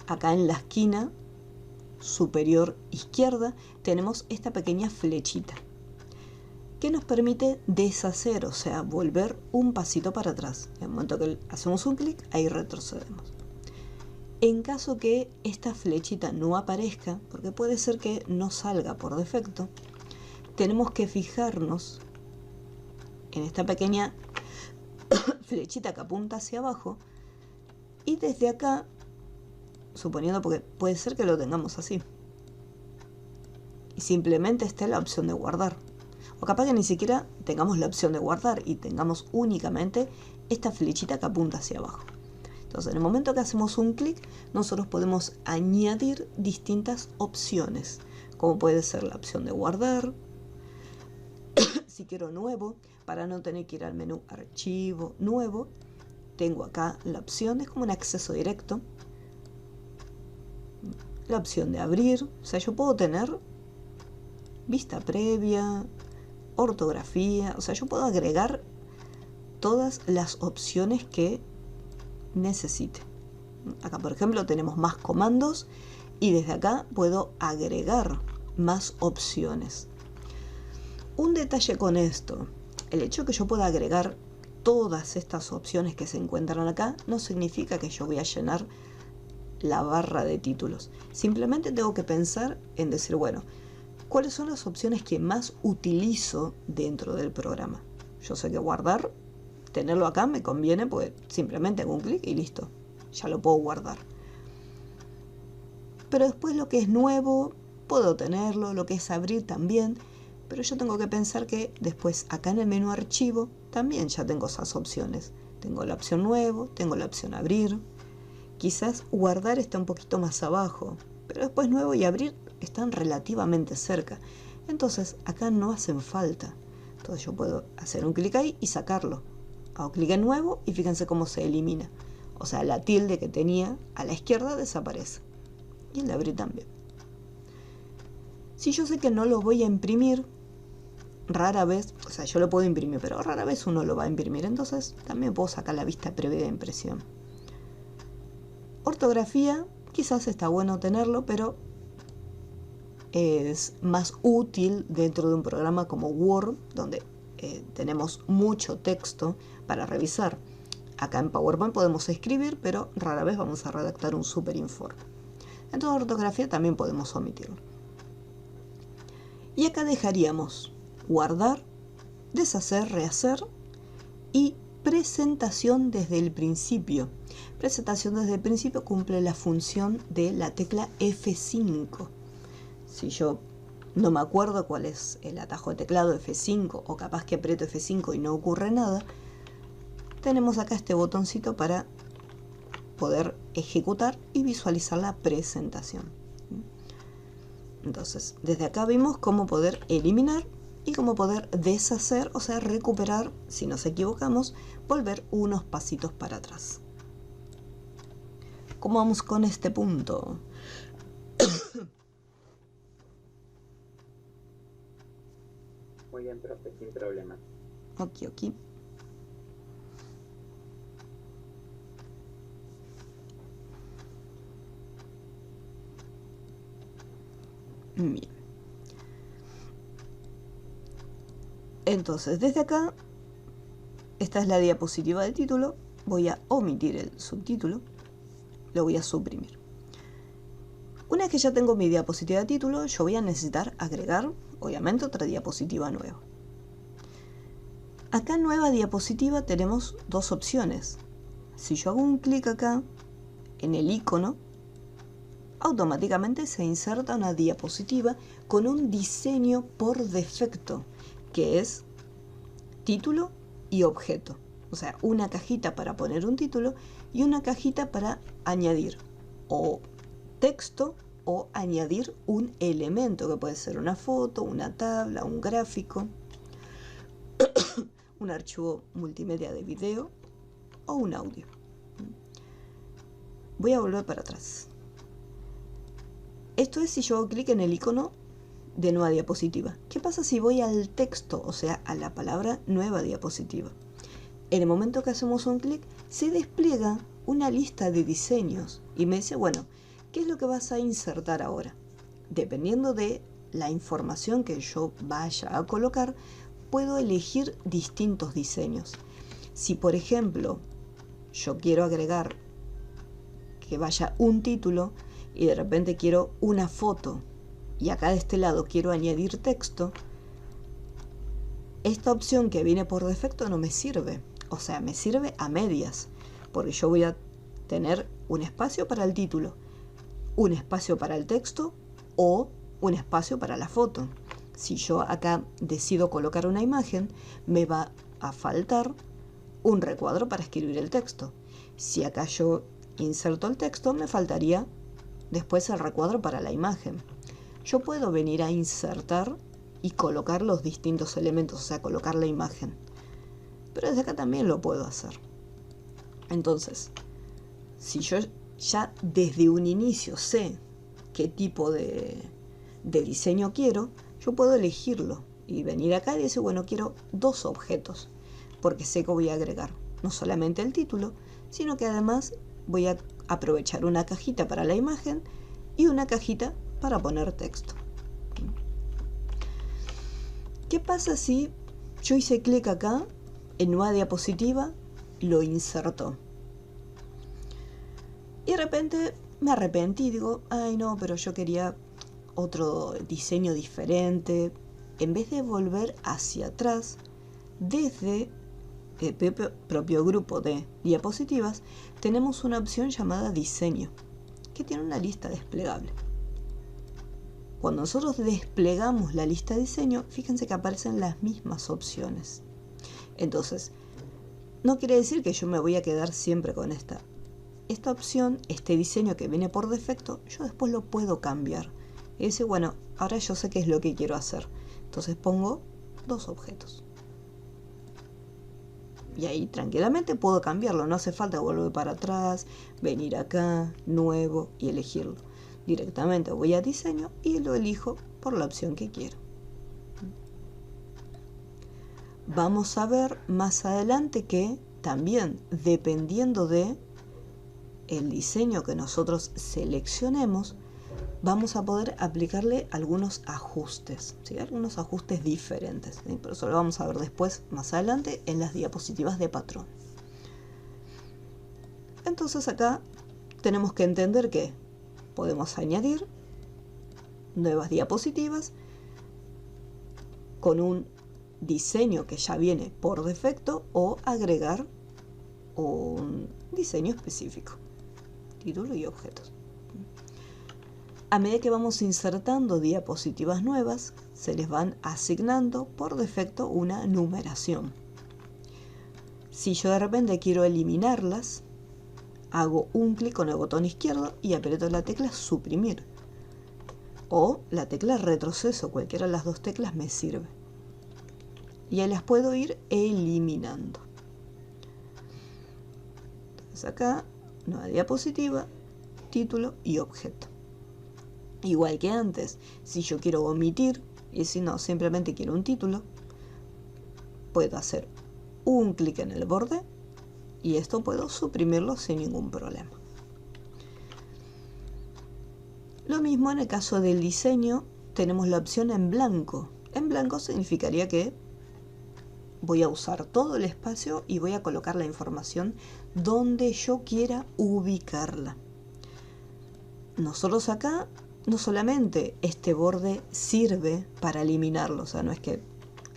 acá en la esquina superior izquierda, tenemos esta pequeña flechita que nos permite deshacer, o sea, volver un pasito para atrás. En el momento que hacemos un clic, ahí retrocedemos. En caso que esta flechita no aparezca, porque puede ser que no salga por defecto, tenemos que fijarnos en esta pequeña flechita que apunta hacia abajo y desde acá, suponiendo, porque puede ser que lo tengamos así, y simplemente esté la opción de guardar. O capaz que ni siquiera tengamos la opción de guardar y tengamos únicamente esta flechita que apunta hacia abajo. Entonces, en el momento que hacemos un clic, nosotros podemos añadir distintas opciones, como puede ser la opción de guardar, si quiero nuevo, para no tener que ir al menú archivo, nuevo, tengo acá la opción, es como un acceso directo, la opción de abrir, o sea, yo puedo tener vista previa, ortografía, o sea, yo puedo agregar todas las opciones que necesite. Acá, por ejemplo, tenemos más comandos y desde acá puedo agregar más opciones. Un detalle con esto, el hecho de que yo pueda agregar todas estas opciones que se encuentran acá no significa que yo voy a llenar la barra de títulos. Simplemente tengo que pensar en decir, bueno, ¿cuáles son las opciones que más utilizo dentro del programa? Yo sé que guardar, tenerlo acá me conviene, pues simplemente hago un clic y listo, ya lo puedo guardar. Pero después lo que es nuevo, puedo tenerlo, lo que es abrir también, Pero yo tengo que pensar que después acá en el menú archivo también ya tengo esas opciones. Tengo la opción nuevo, tengo la opción abrir. Quizás guardar está un poquito más abajo, pero después nuevo y abrir están relativamente cerca. Entonces acá no hacen falta. Entonces yo puedo hacer un clic ahí y sacarlo. Hago clic en nuevo y fíjense cómo se elimina. O sea, la tilde que tenía a la izquierda desaparece. Y el de abrir también. Si yo sé que no lo voy a imprimir, rara vez, o sea, yo lo puedo imprimir, pero rara vez uno lo va a imprimir. Entonces también puedo sacar la vista previa de impresión. Ortografía, quizás está bueno tenerlo, pero es más útil dentro de un programa como Word, donde tenemos mucho texto para revisar. Acá en PowerPoint podemos escribir, pero rara vez vamos a redactar un superinforme. Entonces ortografía también podemos omitirlo. Y acá dejaríamos guardar, deshacer, rehacer y presentación desde el principio. Presentación desde el principio cumple la función de la tecla F5. Si yo no me acuerdo cuál es el atajo de teclado F5 o capaz que aprieto F5 y no ocurre nada, tenemos acá este botoncito para poder ejecutar y visualizar la presentación. Entonces, desde acá vimos cómo poder eliminar y cómo poder deshacer, o sea, recuperar, si nos equivocamos, volver unos pasitos para atrás. ¿Cómo vamos con este punto? Muy bien, profe, sin problema. Ok. Bien. Entonces, desde acá, esta es la diapositiva de título. Voy a omitir el subtítulo. Lo voy a suprimir. Una vez que ya tengo mi diapositiva de título, yo voy a necesitar agregar, obviamente, otra diapositiva nueva. Acá en nueva diapositiva tenemos dos opciones. Si yo hago un clic acá en el icono, automáticamente se inserta una diapositiva con un diseño por defecto, que es título y objeto. O sea, una cajita para poner un título y una cajita para añadir o texto o añadir un elemento, que puede ser una foto, una tabla, un gráfico, un archivo multimedia de video o un audio. Voy a volver para atrás. Esto es si yo hago clic en el icono de nueva diapositiva. ¿Qué pasa si voy al texto, o sea, a la palabra nueva diapositiva? En el momento que hacemos un clic, se despliega una lista de diseños y me dice, bueno, ¿qué es lo que vas a insertar ahora? Dependiendo de la información que yo vaya a colocar, puedo elegir distintos diseños. Si, por ejemplo, yo quiero agregar que vaya un título y de repente quiero una foto y acá de este lado quiero añadir texto, esta opción que viene por defecto no me sirve. O sea, me sirve a medias, porque yo voy a tener un espacio para el título, un espacio para el texto o un espacio para la foto. Si yo acá decido colocar una imagen, me va a faltar un recuadro para escribir el texto. Si acá yo inserto el texto, me faltaría después el recuadro para la imagen. Yo puedo venir a insertar y colocar los distintos elementos, o sea, colocar la imagen. Pero desde acá también lo puedo hacer. Entonces, si yo ya desde un inicio sé qué tipo de diseño quiero, yo puedo elegirlo y venir acá y decir, bueno, quiero dos objetos, porque sé que voy a agregar no solamente el título, sino que además voy a aprovechar una cajita para la imagen y una cajita para poner texto. ¿Qué pasa si yo hice clic acá en nueva diapositiva, lo insertó y de repente me arrepentí y digo, ay no, pero yo quería otro diseño diferente? En vez de volver hacia atrás desde el propio grupo de diapositivas, tenemos una opción llamada diseño, que tiene una lista desplegable. Cuando nosotros desplegamos la lista de diseño, fíjense que aparecen las mismas opciones. Entonces, no quiere decir que yo me voy a quedar siempre con esta. Esta opción, este diseño que viene por defecto, yo después lo puedo cambiar. Y decir, bueno, ahora yo sé qué es lo que quiero hacer. Entonces pongo 2 objetos. Y ahí tranquilamente puedo cambiarlo. No hace falta volver para atrás, venir acá, nuevo y elegirlo. Directamente voy a diseño y lo elijo por la opción que quiero. Vamos a ver más adelante que también, dependiendo de el diseño que nosotros seleccionemos, vamos a poder aplicarle algunos ajustes, ¿sí? Algunos ajustes diferentes, ¿sí? Pero eso lo vamos a ver después, más adelante, en las diapositivas de patrón. Entonces acá tenemos que entender que podemos añadir nuevas diapositivas con un diseño que ya viene por defecto o agregar un diseño específico, título y objetos. A medida que vamos insertando diapositivas nuevas, se les van asignando por defecto una numeración. Si yo de repente quiero eliminarlas, hago un clic con el botón izquierdo y aprieto la tecla suprimir. O la tecla retroceso, cualquiera de las 2 teclas me sirve. Y ahí las puedo ir eliminando. Entonces acá, nueva diapositiva, título y objeto. Igual que antes, si yo quiero omitir, y si no, simplemente quiero un título, puedo hacer un clic en el borde y esto puedo suprimirlo sin ningún problema. Lo mismo en el caso del diseño, tenemos la opción en blanco. En blanco significaría que voy a usar todo el espacio y voy a colocar la información donde yo quiera ubicarla. Nosotros acá, no solamente este borde sirve para eliminarlo, o sea, no es que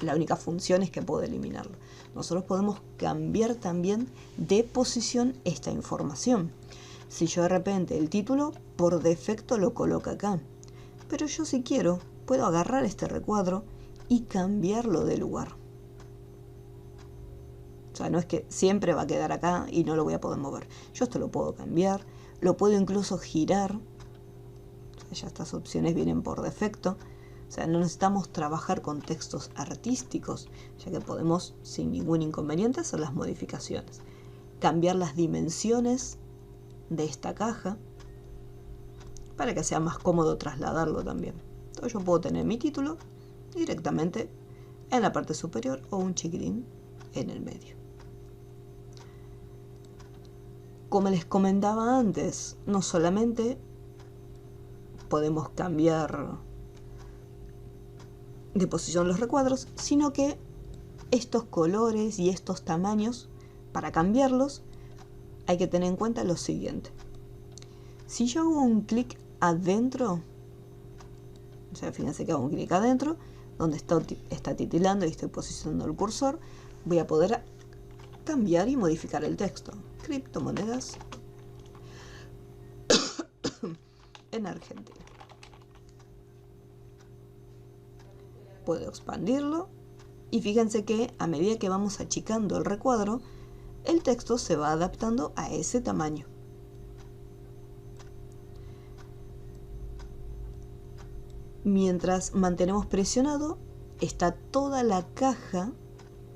la única función es que puedo eliminarlo. Nosotros podemos cambiar también de posición esta información. Si yo de repente el título por defecto lo coloco acá, pero yo si quiero puedo agarrar este recuadro y cambiarlo de lugar. O sea, no es que siempre va a quedar acá y no lo voy a poder mover. Yo esto lo puedo cambiar, lo puedo incluso girar. O sea, ya estas opciones vienen por defecto. O sea, no necesitamos trabajar con textos artísticos, ya que podemos sin ningún inconveniente hacer las modificaciones. Cambiar las dimensiones de esta caja para que sea más cómodo trasladarlo también. Entonces yo puedo tener mi título directamente en la parte superior o un chiquitín en el medio. Como les comentaba antes, no solamente podemos cambiar de posición los recuadros, sino que estos colores y estos tamaños, para cambiarlos, hay que tener en cuenta lo siguiente. Si yo hago un clic adentro, o sea, fíjense que hago un clic adentro, donde está titilando y estoy posicionando el cursor, voy a poder cambiar y modificar el texto. Criptomonedas en Argentina. Puedo expandirlo y fíjense que a medida que vamos achicando el recuadro, el texto se va adaptando a ese tamaño. Mientras mantenemos presionado, está toda la caja,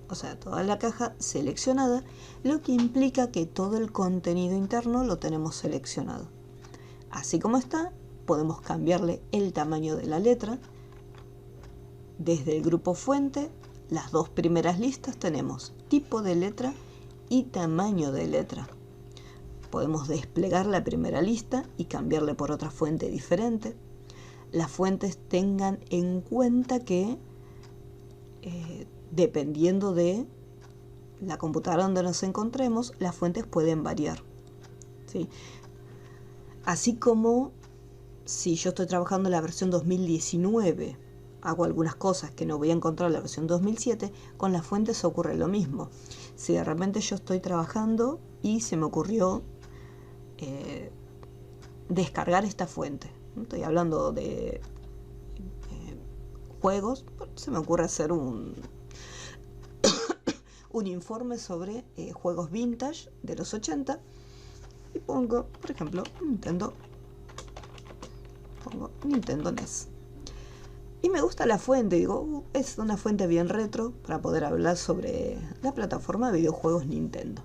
o sea, toda la caja seleccionada, lo que implica que todo el contenido interno lo tenemos seleccionado. Así como está, podemos cambiarle el tamaño de la letra. Desde el grupo fuente, las 2 primeras listas tenemos tipo de letra y tamaño de letra. Podemos desplegar la primera lista y cambiarle por otra fuente diferente. Las fuentes tengan en cuenta que dependiendo de la computadora donde nos encontremos, las fuentes pueden variar, ¿sí? Así como si yo estoy trabajando en la versión 2019, hago algunas cosas que no voy a encontrar en la versión 2007, con las fuentes ocurre lo mismo. Si de repente yo estoy trabajando y se me ocurrió descargar esta fuente, estoy hablando de juegos, se me ocurre hacer un informe sobre juegos vintage de los 80 y pongo, por ejemplo, Nintendo NES. Y me gusta la fuente, digo, es una fuente bien retro para poder hablar sobre la plataforma de videojuegos Nintendo.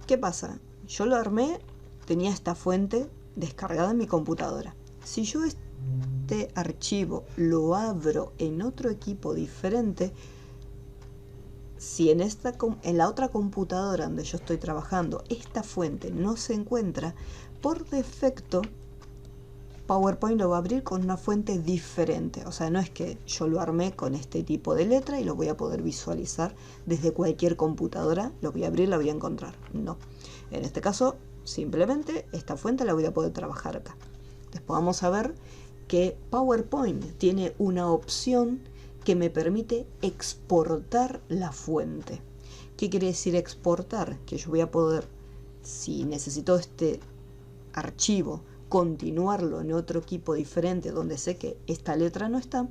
¿Qué pasa? Yo lo armé, tenía esta fuente descargada en mi computadora. Si yo este archivo lo abro en otro equipo diferente, si en la otra computadora donde yo estoy trabajando esta fuente no se encuentra, por defecto PowerPoint lo va a abrir con una fuente diferente. O sea, no es que yo lo armé con este tipo de letra y lo voy a poder visualizar desde cualquier computadora, lo voy a abrir, la voy a encontrar. No. En este caso, simplemente esta fuente la voy a poder trabajar acá. Después vamos a ver que PowerPoint tiene una opción que me permite exportar la fuente. ¿Qué quiere decir exportar? Que yo voy a poder, si necesito este archivo, continuarlo en otro equipo diferente donde sé que esta letra no está,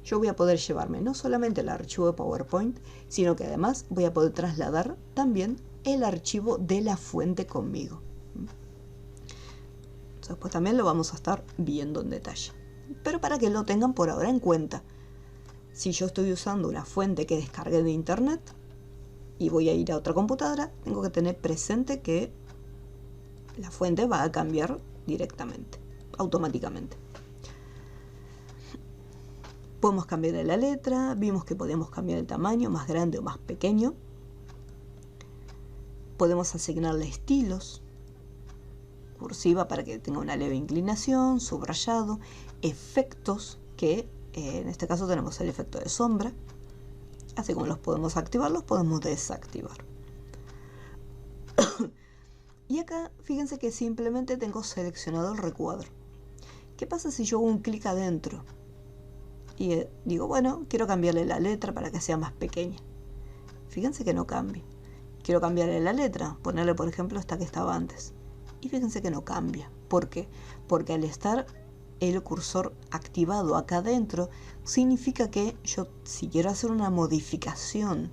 yo voy a poder llevarme no solamente el archivo de PowerPoint, sino que además voy a poder trasladar también el archivo de la fuente conmigo. Después también lo vamos a estar viendo en detalle, pero para que lo tengan por ahora en cuenta. Si yo estoy usando una fuente que descargué de internet y voy a ir a otra computadora, tengo que tener presente que la fuente va a cambiar directamente, automáticamente. Podemos cambiar la letra, vimos que podemos cambiar el tamaño, más grande o más pequeño. Podemos asignarle estilos, cursiva para que tenga una leve inclinación, subrayado, efectos, que en este caso tenemos el efecto de sombra. Así como los podemos activar, los podemos desactivar. Y acá fíjense que simplemente tengo seleccionado el recuadro. ¿Qué pasa si yo hago un clic adentro? Y digo, bueno, quiero cambiarle la letra para que sea más pequeña. Fíjense que no cambia. Quiero cambiarle la letra, ponerle por ejemplo esta que estaba antes. Y fíjense que no cambia. ¿Por qué? Porque al estar el cursor activado acá adentro, significa que yo, si quiero hacer una modificación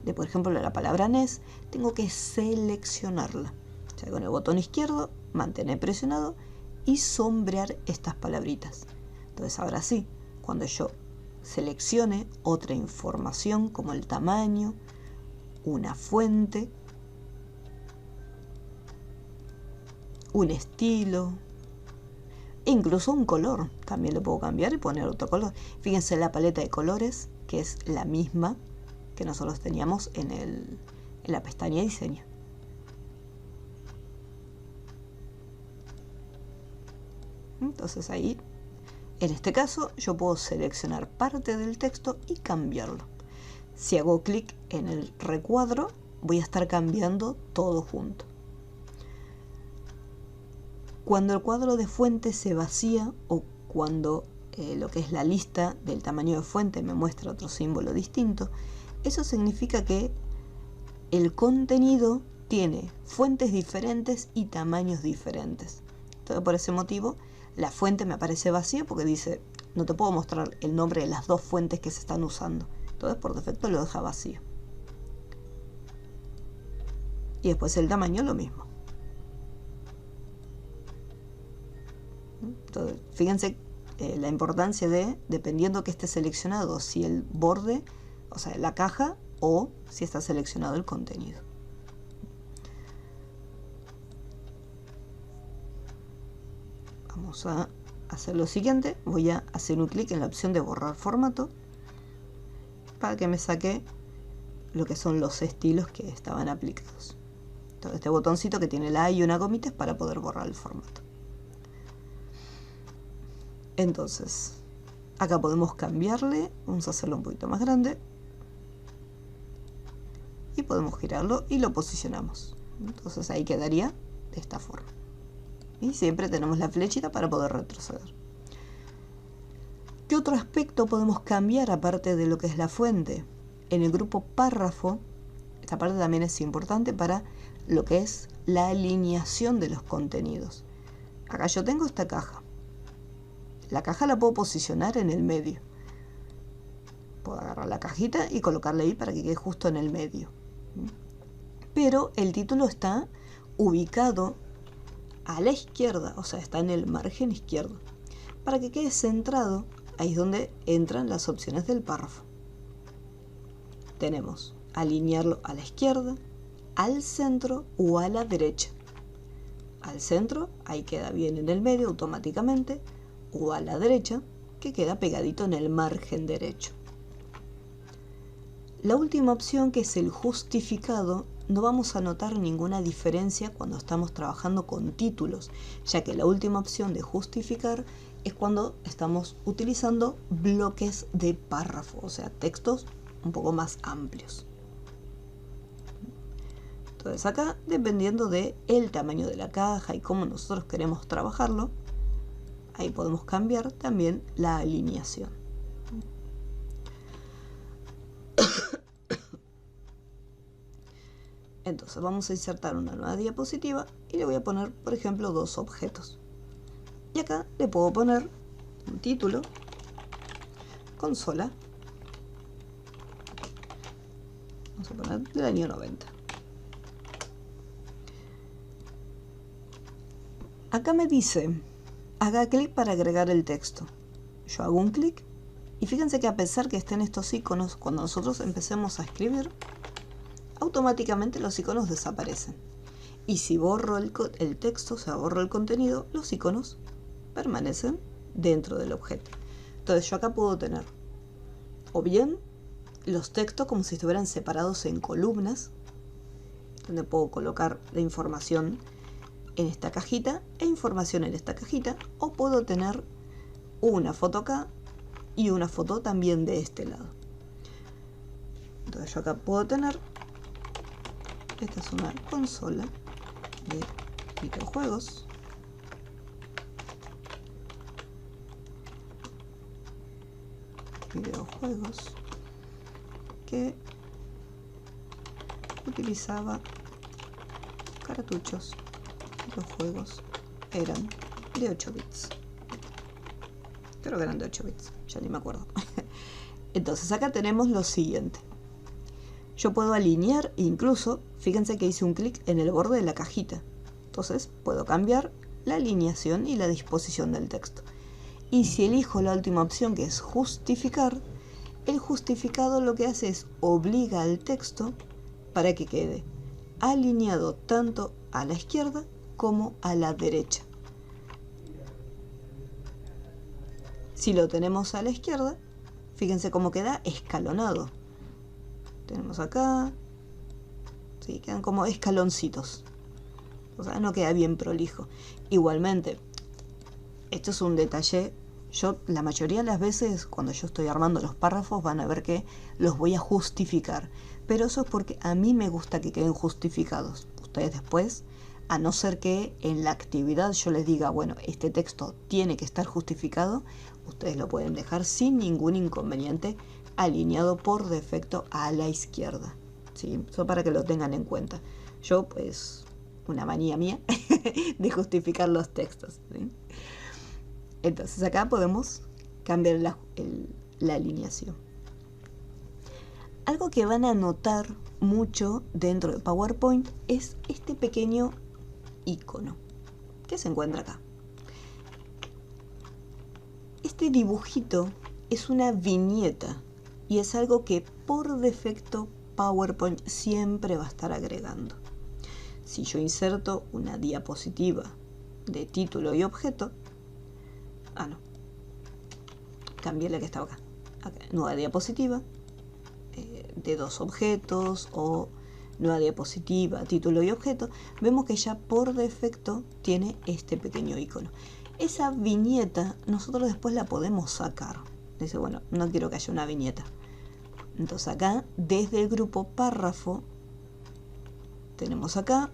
de, por ejemplo, la palabra NES, tengo que seleccionarla. O sea, con el botón izquierdo, mantener presionado y sombrear estas palabritas. Entonces ahora sí, cuando yo seleccione otra información como el tamaño, una fuente, un estilo, e incluso un color, también lo puedo cambiar y poner otro color. Fíjense la paleta de colores, que es la misma que nosotros teníamos en la pestaña diseño. Entonces ahí, en este caso, yo puedo seleccionar parte del texto y cambiarlo. Si hago clic en el recuadro, voy a estar cambiando todo junto. Cuando el cuadro de fuente se vacía o cuando lo que es la lista del tamaño de fuente me muestra otro símbolo distinto, eso significa que el contenido tiene fuentes diferentes y tamaños diferentes. Entonces, por ese motivo, la fuente me aparece vacía porque dice, no te puedo mostrar el nombre de las dos fuentes que se están usando. Entonces, por defecto lo deja vacío. Y después el tamaño lo mismo. Entonces, fíjense la importancia de, dependiendo que esté seleccionado, si el borde, o sea, la caja, o si está seleccionado el contenido. Vamos a hacer lo siguiente. Voy a hacer un clic en la opción de borrar formato para que me saque lo que son los estilos que estaban aplicados. Entonces, este botoncito que tiene la A y una gomita es para poder borrar el formato. Entonces, acá podemos cambiarle, vamos a hacerlo un poquito más grande y podemos girarlo y lo posicionamos. Entonces ahí quedaría de esta forma. Y siempre tenemos la flechita para poder retroceder. ¿Qué otro aspecto podemos cambiar aparte de lo que es la fuente? En el grupo párrafo, esta parte también es importante para lo que es la alineación de los contenidos. Acá yo tengo esta caja. la caja la puedo posicionar en el medio. Puedo agarrar la cajita y colocarla ahí para que quede justo en el medio. Pero el título está ubicado a la izquierda, o sea, está en el margen izquierdo. Para que quede centrado, ahí es donde entran las opciones del párrafo. Tenemos alinearlo a la izquierda, al centro o a la derecha. Al centro, ahí queda bien en el medio automáticamente, o a la derecha, que queda pegadito en el margen derecho. La última opción, que es el justificado, no vamos a notar ninguna diferencia cuando estamos trabajando con títulos, ya que la última opción de justificar es cuando estamos utilizando bloques de párrafo, o sea, textos un poco más amplios. Entonces acá, dependiendo del tamaño de la caja y cómo nosotros queremos trabajarlo, ahí podemos cambiar también la alineación. Entonces vamos a insertar una nueva diapositiva y le voy a poner, por ejemplo, 2 objetos. Y acá le puedo poner un título, consola, vamos a poner del año 90. Acá me dice, haga clic para agregar el texto. Yo hago un clic y fíjense que a pesar que estén estos iconos, cuando nosotros empecemos a escribir, automáticamente los iconos desaparecen. Y si borro el texto, o sea, borro el contenido, los iconos permanecen dentro del objeto. Entonces yo acá puedo tener o bien los textos como si estuvieran separados en columnas, donde puedo colocar la información en esta cajita e información en esta cajita, o puedo tener una foto acá y una foto también de este lado. Entonces yo acá puedo tener, esta es una consola de videojuegos, que utilizaba cartuchos. Los juegos eran de 8 bits. Creo que eran de 8 bits, ya ni me acuerdo. Entonces acá tenemos lo siguiente. Yo puedo alinear, incluso, fíjense que hice un clic en el borde de la cajita. Entonces puedo cambiar la alineación y la disposición del texto. Y si elijo la última opción, que es justificar, el justificado lo que hace es obliga al texto para que quede alineado tanto a la izquierda como a la derecha. Si lo tenemos a la izquierda, fíjense cómo queda escalonado. Tenemos acá, sí, quedan como escaloncitos. O sea, no queda bien prolijo. Igualmente, esto es un detalle. Yo la mayoría de las veces cuando yo estoy armando los párrafos van a ver que los voy a justificar. Pero eso es porque a mí me gusta que queden justificados. Ustedes después, a no ser que en la actividad yo les diga, bueno, este texto tiene que estar justificado, ustedes lo pueden dejar sin ningún inconveniente alineado por defecto a la izquierda. ¿Sí? Eso para que lo tengan en cuenta. Yo, pues, una manía mía de justificar los textos. ¿Sí? Entonces acá podemos cambiar la alineación. Algo que van a notar mucho dentro de PowerPoint es este pequeño icono que se encuentra acá. Este dibujito es una viñeta y es algo que por defecto PowerPoint siempre va a estar agregando. Si yo inserto una diapositiva de título y objeto, cambié la que estaba acá. Nueva diapositiva de 2 objetos o nueva diapositiva, título y objeto, vemos que ya por defecto tiene este pequeño icono. Esa viñeta nosotros después la podemos sacar. Dice, bueno, no quiero que haya una viñeta. Entonces acá, desde el grupo párrafo, tenemos acá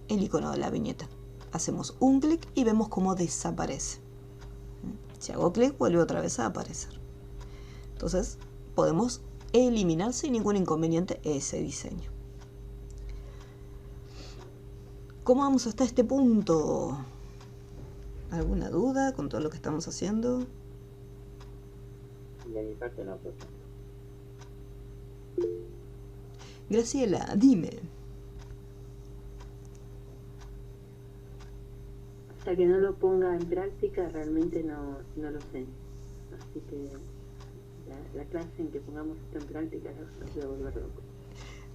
el icono de la viñeta. Hacemos un clic y vemos cómo desaparece. Si hago clic, vuelve otra vez a aparecer. Entonces, podemos eliminar sin ningún inconveniente ese diseño. ¿Cómo vamos hasta este punto? ¿Alguna duda con todo lo que estamos haciendo? De mi parte no, pues. Graciela, dime. Hasta que no lo ponga en práctica realmente no lo sé. Así que la clase en que pongamos esto en práctica los voy a volver locos.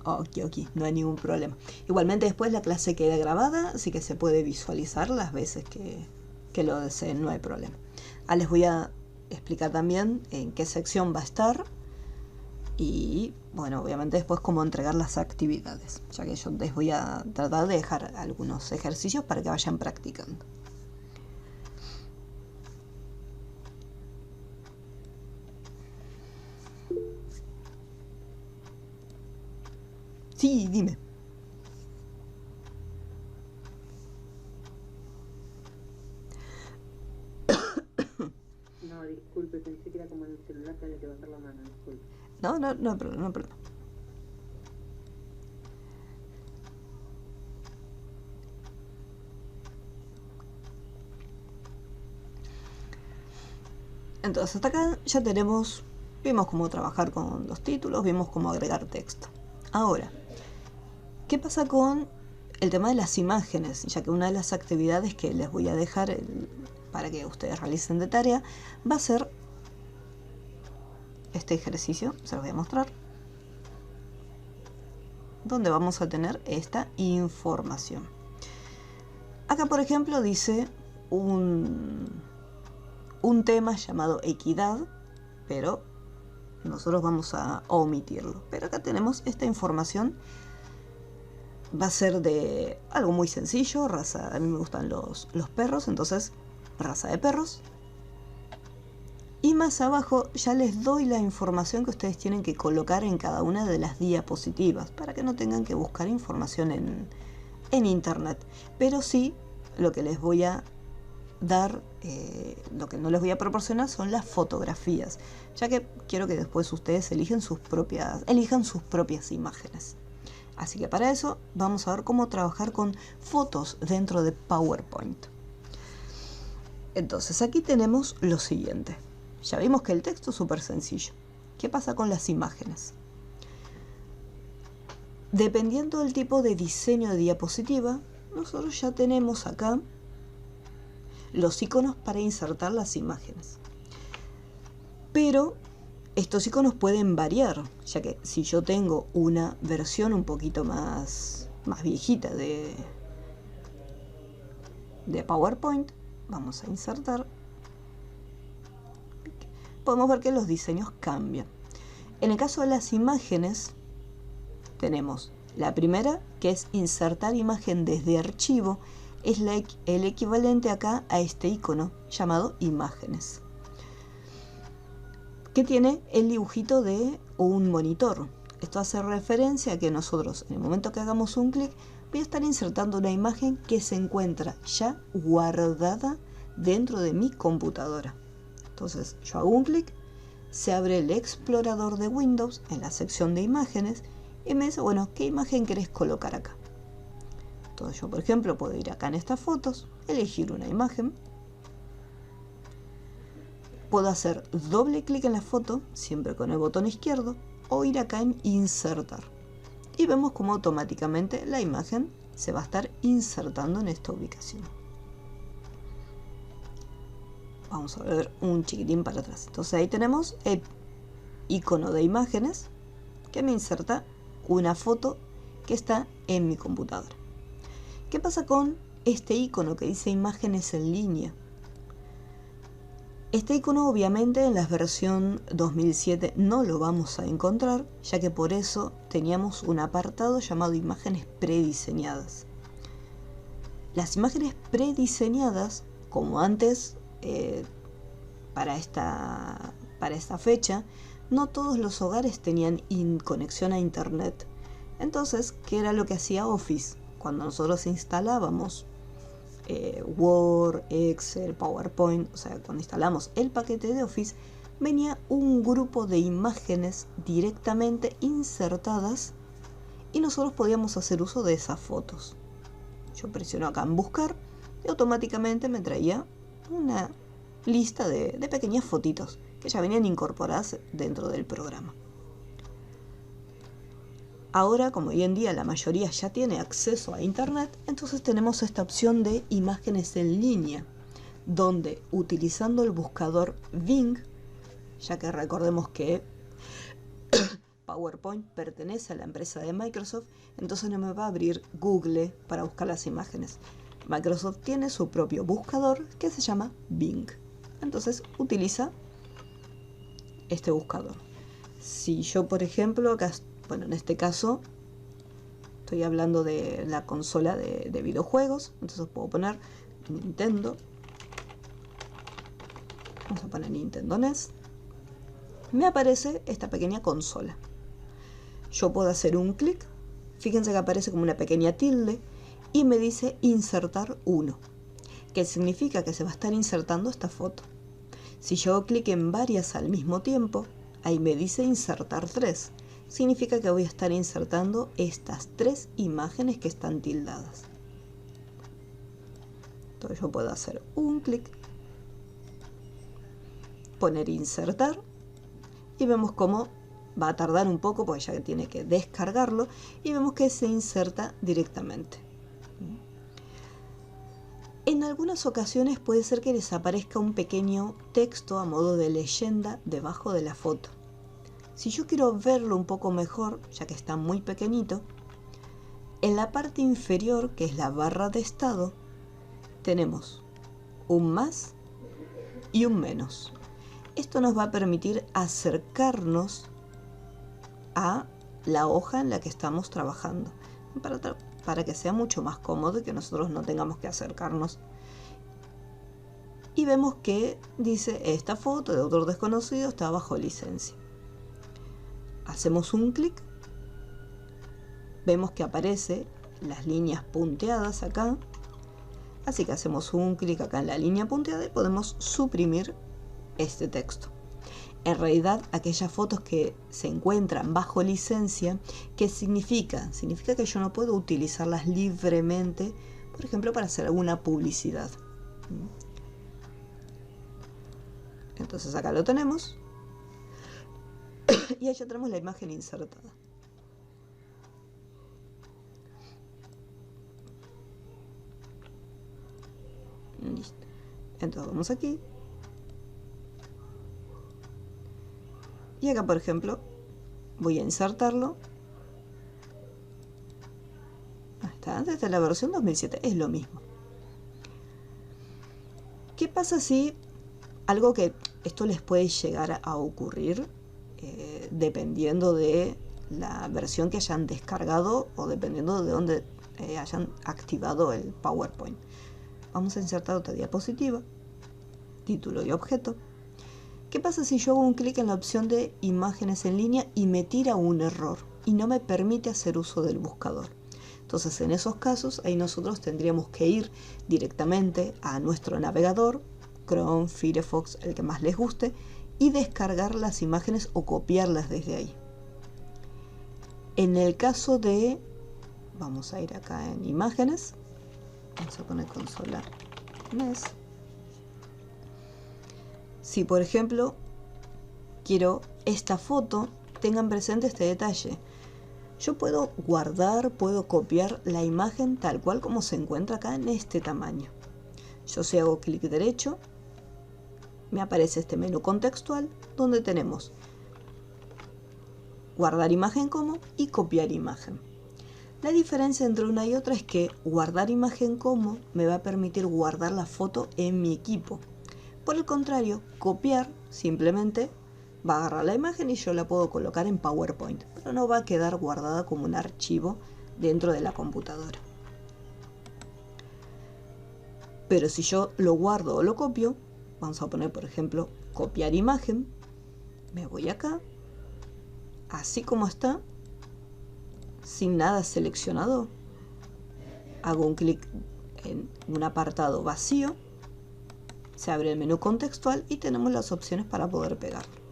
Ok, no hay ningún problema. Igualmente después la clase queda grabada, así que se puede visualizar las veces que lo deseen, no hay problema. Les voy a explicar también en qué sección va a estar y, bueno, obviamente después cómo entregar las actividades, ya que yo les voy a tratar de dejar algunos ejercicios para que vayan practicando. Sí, dime. No, disculpe, pensé que era como en el celular que había que levantar la mano, disculpe. No hay problema, no hay problema. Entonces hasta acá ya vimos cómo trabajar con los títulos, vimos cómo agregar texto. Ahora, ¿qué pasa con el tema de las imágenes? Ya que una de las actividades que les voy a dejar para que ustedes realicen de tarea va a ser este ejercicio, se los voy a mostrar, donde vamos a tener esta información. Acá, por ejemplo, dice un tema llamado equidad, pero nosotros vamos a omitirlo. Pero acá tenemos esta información. Va a ser de algo muy sencillo, raza, a mí me gustan los perros, entonces raza de perros. Y más abajo ya les doy la información que ustedes tienen que colocar en cada una de las diapositivas, para que no tengan que buscar información en internet. Pero sí, lo que les voy a dar, lo que no les voy a proporcionar son las fotografías, ya que quiero que después ustedes elijan sus propias imágenes. Así que para eso vamos a ver cómo trabajar con fotos dentro de PowerPoint. Entonces aquí tenemos lo siguiente. Ya vimos que el texto es súper sencillo. ¿Qué pasa con las imágenes? Dependiendo del tipo de diseño de diapositiva, nosotros ya tenemos acá los iconos para insertar las imágenes. Pero estos iconos pueden variar, ya que si yo tengo una versión un poquito más viejita de PowerPoint, vamos a insertar, podemos ver que los diseños cambian. En el caso de las imágenes, tenemos la primera, que es insertar imagen desde archivo, es el equivalente acá a este icono llamado imágenes, que tiene el dibujito de un monitor. Esto hace referencia a que nosotros, en el momento que hagamos un clic, voy a estar insertando una imagen que se encuentra ya guardada dentro de mi computadora. Entonces yo hago un clic, se abre el explorador de Windows en la sección de imágenes y me dice, bueno, ¿qué imagen querés colocar acá? Entonces yo, por ejemplo, puedo ir acá en estas fotos, elegir una imagen. Puedo hacer doble clic en la foto, siempre con el botón izquierdo, o ir acá en insertar. Y vemos cómo automáticamente la imagen se va a estar insertando en esta ubicación. Vamos a ver un chiquitín para atrás. Entonces ahí tenemos el icono de imágenes que me inserta una foto que está en mi computadora. ¿Qué pasa con este icono que dice imágenes en línea? Este icono obviamente en la versión 2007 no lo vamos a encontrar, ya que por eso teníamos un apartado llamado imágenes prediseñadas. Las imágenes prediseñadas, como antes, para esta fecha, no todos los hogares tenían conexión a internet. Entonces, ¿qué era lo que hacía Office? Cuando nosotros instalábamos Word, Excel, PowerPoint, o sea, cuando instalamos el paquete de Office, venía un grupo de imágenes directamente insertadas y nosotros podíamos hacer uso de esas fotos. Yo presiono acá en buscar y automáticamente me traía una lista de pequeñas fotitos que ya venían incorporadas dentro del programa. Ahora, como hoy en día la mayoría ya tiene acceso a internet, entonces tenemos esta opción de imágenes en línea, donde utilizando el buscador Bing, ya que recordemos que PowerPoint pertenece a la empresa de Microsoft, entonces no me va a abrir Google para buscar las imágenes. Microsoft tiene su propio buscador que se llama Bing. Entonces utiliza este buscador. Si yo, por ejemplo, acá, bueno, en este caso estoy hablando de la consola de videojuegos, entonces puedo poner Nintendo. Vamos a poner Nintendo NES. Me aparece esta pequeña consola. Yo puedo hacer un clic, fíjense que aparece como una pequeña tilde y me dice insertar 1, que significa que se va a estar insertando esta foto. Si yo hago clic en varias al mismo tiempo, ahí me dice insertar 3, significa que voy a estar insertando estas 3 imágenes que están tildadas. Entonces yo puedo hacer un clic, poner insertar, y vemos cómo va a tardar un poco porque ya tiene que descargarlo, y vemos que se inserta directamente. En algunas ocasiones puede ser que les aparezca un pequeño texto a modo de leyenda debajo de la foto. Si yo quiero verlo un poco mejor, ya que está muy pequeñito, en la parte inferior, que es la barra de estado, tenemos un más y un menos. Esto nos va a permitir acercarnos a la hoja en la que estamos trabajando, para que sea mucho más cómodo y que nosotros no tengamos que acercarnos. Y vemos que dice esta foto de autor desconocido está bajo licencia. Hacemos un clic, vemos que aparece las líneas punteadas acá, así que hacemos un clic acá en la línea punteada y podemos suprimir este texto. En realidad, aquellas fotos que se encuentran bajo licencia, ¿qué significa? Significa que yo no puedo utilizarlas libremente, por ejemplo, para hacer alguna publicidad. Entonces acá lo tenemos. Y allá tenemos la imagen insertada. Listo. Entonces vamos aquí. Y acá, por ejemplo, voy a insertarlo. Esta es la versión 2007, es lo mismo. ¿Qué pasa si algo que esto les puede llegar a ocurrir dependiendo de la versión que hayan descargado o dependiendo de dónde hayan activado el PowerPoint? Vamos a insertar otra diapositiva, título y objeto. ¿Qué pasa si yo hago un clic en la opción de imágenes en línea y me tira un error y no me permite hacer uso del buscador? Entonces, en esos casos, ahí nosotros tendríamos que ir directamente a nuestro navegador, Chrome, Firefox, el que más les guste, y descargar las imágenes o copiarlas desde ahí. En el caso de, vamos a ir acá en imágenes, vamos a poner consola NES. Si por ejemplo quiero esta foto, tengan presente este detalle. Yo puedo guardar, puedo copiar la imagen tal cual como se encuentra acá en este tamaño. Yo si hago clic derecho, me aparece este menú contextual donde tenemos guardar imagen como y copiar imagen. La diferencia entre una y otra es que guardar imagen como me va a permitir guardar la foto en mi equipo. Por el contrario, copiar simplemente va a agarrar la imagen y yo la puedo colocar en PowerPoint, pero no va a quedar guardada como un archivo dentro de la computadora. Pero si yo lo guardo o lo copio, vamos a poner por ejemplo copiar imagen, me voy acá, así como está, sin nada seleccionado, hago un clic en un apartado vacío, se abre el menú contextual y tenemos las opciones para poder pegarlo.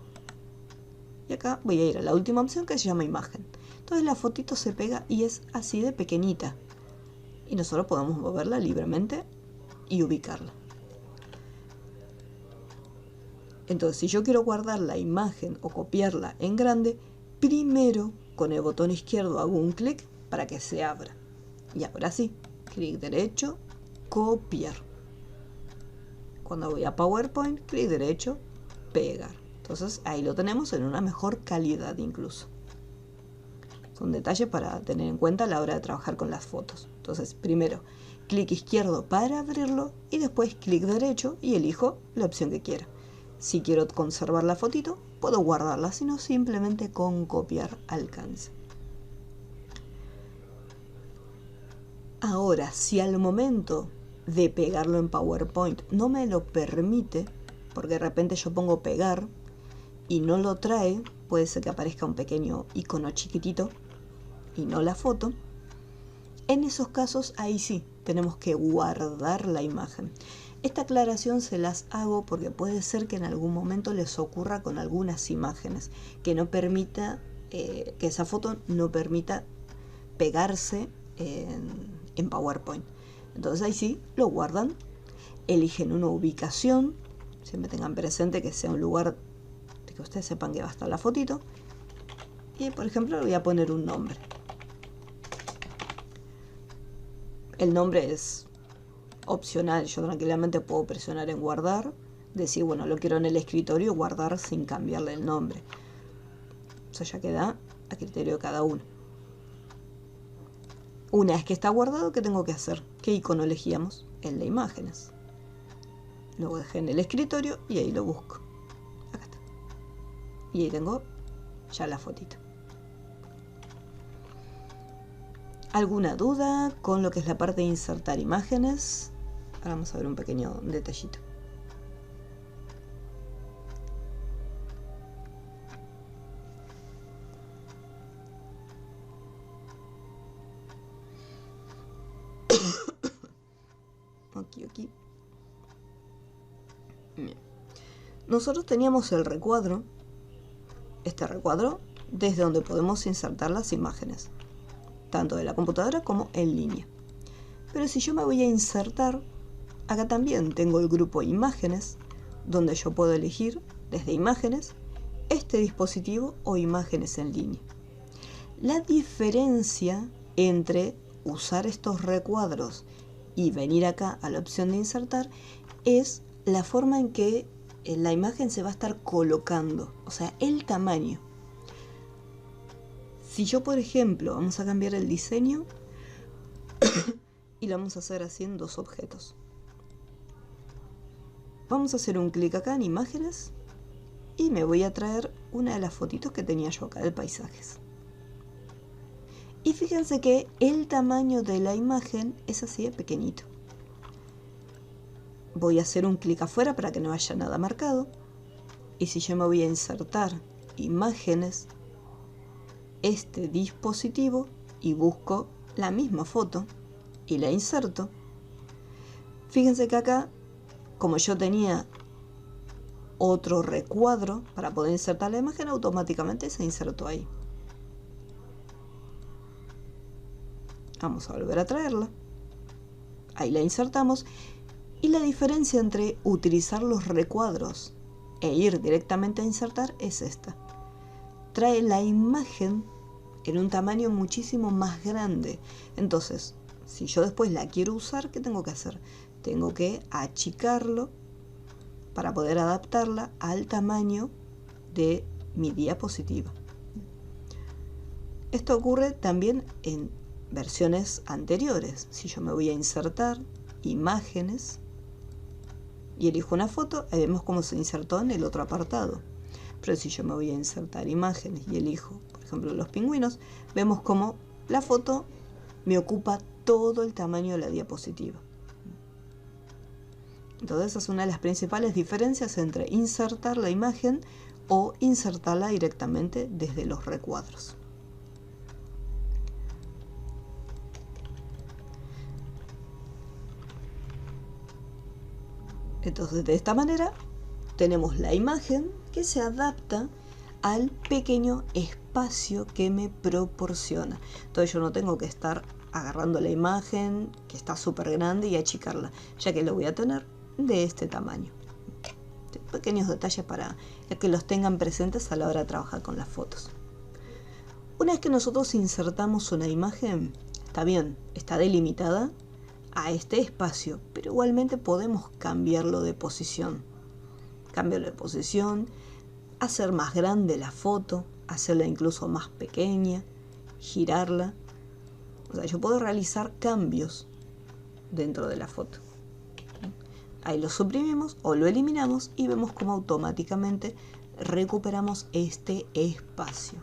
Y acá voy a ir a la última opción que se llama imagen. Entonces la fotito se pega y es así de pequeñita. Y nosotros podemos moverla libremente y ubicarla. Entonces, si yo quiero guardar la imagen o copiarla en grande, primero con el botón izquierdo hago un clic para que se abra. Y ahora sí, clic derecho, copiar. Cuando voy a PowerPoint, clic derecho, pegar. Entonces ahí lo tenemos en una mejor calidad incluso. Son detalles para tener en cuenta a la hora de trabajar con las fotos. Entonces primero clic izquierdo para abrirlo y después clic derecho y elijo la opción que quiera. Si quiero conservar la fotito, puedo guardarla, si no simplemente con copiar alcanza. Ahora, si al momento de pegarlo en PowerPoint no me lo permite, porque de repente yo pongo pegar y no lo trae, puede ser que aparezca un pequeño icono chiquitito y no la foto. En esos casos, ahí sí, tenemos que guardar la imagen. Esta aclaración se las hago porque puede ser que en algún momento les ocurra con algunas imágenes, que no permita, que esa foto no permita pegarse en PowerPoint. Entonces ahí sí, lo guardan, eligen una ubicación, siempre tengan presente que sea un lugar de que ustedes sepan que va a estar la fotito, y por ejemplo le voy a poner un nombre. El nombre es opcional, yo tranquilamente puedo presionar en guardar, decir bueno, lo quiero en el escritorio y guardar sin cambiarle el nombre. Eso ya queda a criterio de cada uno. Una vez que está guardado, ¿qué tengo que hacer? ¿Qué icono elegíamos? El de imágenes. Lo dejé en el escritorio y ahí lo busco. Acá está. Y ahí tengo ya la fotito. ¿Alguna duda con lo que es la parte de insertar imágenes? Ahora vamos a ver un pequeño detallito. Aquí. Bien. Nosotros teníamos el recuadro, este recuadro, desde donde podemos insertar las imágenes, tanto de la computadora como en línea. Pero si yo me voy a insertar, acá también tengo el grupo imágenes, donde yo puedo elegir desde imágenes, este dispositivo o imágenes en línea. La diferencia entre usar estos recuadros y venir acá a la opción de insertar es la forma en que la imagen se va a estar colocando, o sea, el tamaño. Si yo, por ejemplo, vamos a cambiar el diseño y lo vamos a hacer así en dos objetos. Vamos a hacer un clic acá en imágenes y me voy a traer una de las fotitos que tenía yo acá de paisajes. Y fíjense que el tamaño de la imagen es así de pequeñito. Voy a hacer un clic afuera para que no haya nada marcado. Y si yo me voy a insertar imágenes, este dispositivo, y busco la misma foto y la inserto, fíjense que acá, como yo tenía otro recuadro para poder insertar la imagen, automáticamente se insertó ahí. Vamos a volver a traerla. Ahí la insertamos. Y la diferencia entre utilizar los recuadros e ir directamente a insertar es esta. Trae la imagen en un tamaño muchísimo más grande. Entonces, si yo después la quiero usar, ¿qué tengo que hacer? Tengo que achicarlo para poder adaptarla al tamaño de mi diapositiva. Esto ocurre también en versiones anteriores. Si yo me voy a insertar imágenes y elijo una foto, ahí vemos cómo se insertó en el otro apartado. Pero si yo me voy a insertar imágenes y elijo, por ejemplo, los pingüinos, vemos cómo la foto me ocupa todo el tamaño de la diapositiva. Entonces esa es una de las principales diferencias entre insertar la imagen o insertarla directamente desde los recuadros. Entonces de esta manera tenemos la imagen que se adapta al pequeño espacio que me proporciona. Entonces yo no tengo que estar agarrando la imagen que está súper grande y achicarla, ya que lo voy a tener de este tamaño. pequeños detalles para que los tengan presentes a la hora de trabajar con las fotos. Una vez que nosotros insertamos una imagen, está bien, está delimitada a este espacio, pero igualmente podemos cambiarlo de posición. Cambiarlo de posición, hacer más grande la foto, hacerla incluso más pequeña, girarla. O sea, yo puedo realizar cambios dentro de la foto. Ahí lo suprimimos o lo eliminamos y vemos cómo automáticamente recuperamos este espacio.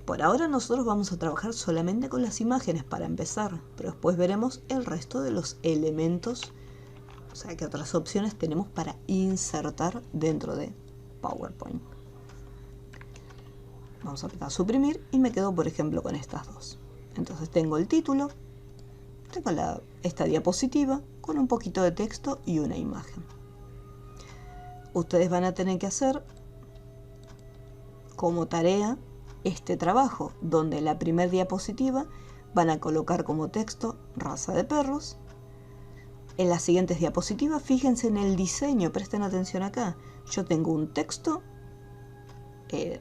Por ahora nosotros vamos a trabajar solamente con las imágenes para empezar, pero después veremos el resto de los elementos, o sea, qué otras opciones tenemos para insertar dentro de PowerPoint. Vamos a apretar suprimir y me quedo, por ejemplo, con estas dos. Entonces tengo el título, tengo esta diapositiva con un poquito de texto y una imagen. Ustedes van a tener que hacer como tarea este trabajo, donde en la primera diapositiva van a colocar como texto raza de perros. En las siguientes diapositivas, fíjense en el diseño, presten atención acá. Yo tengo un texto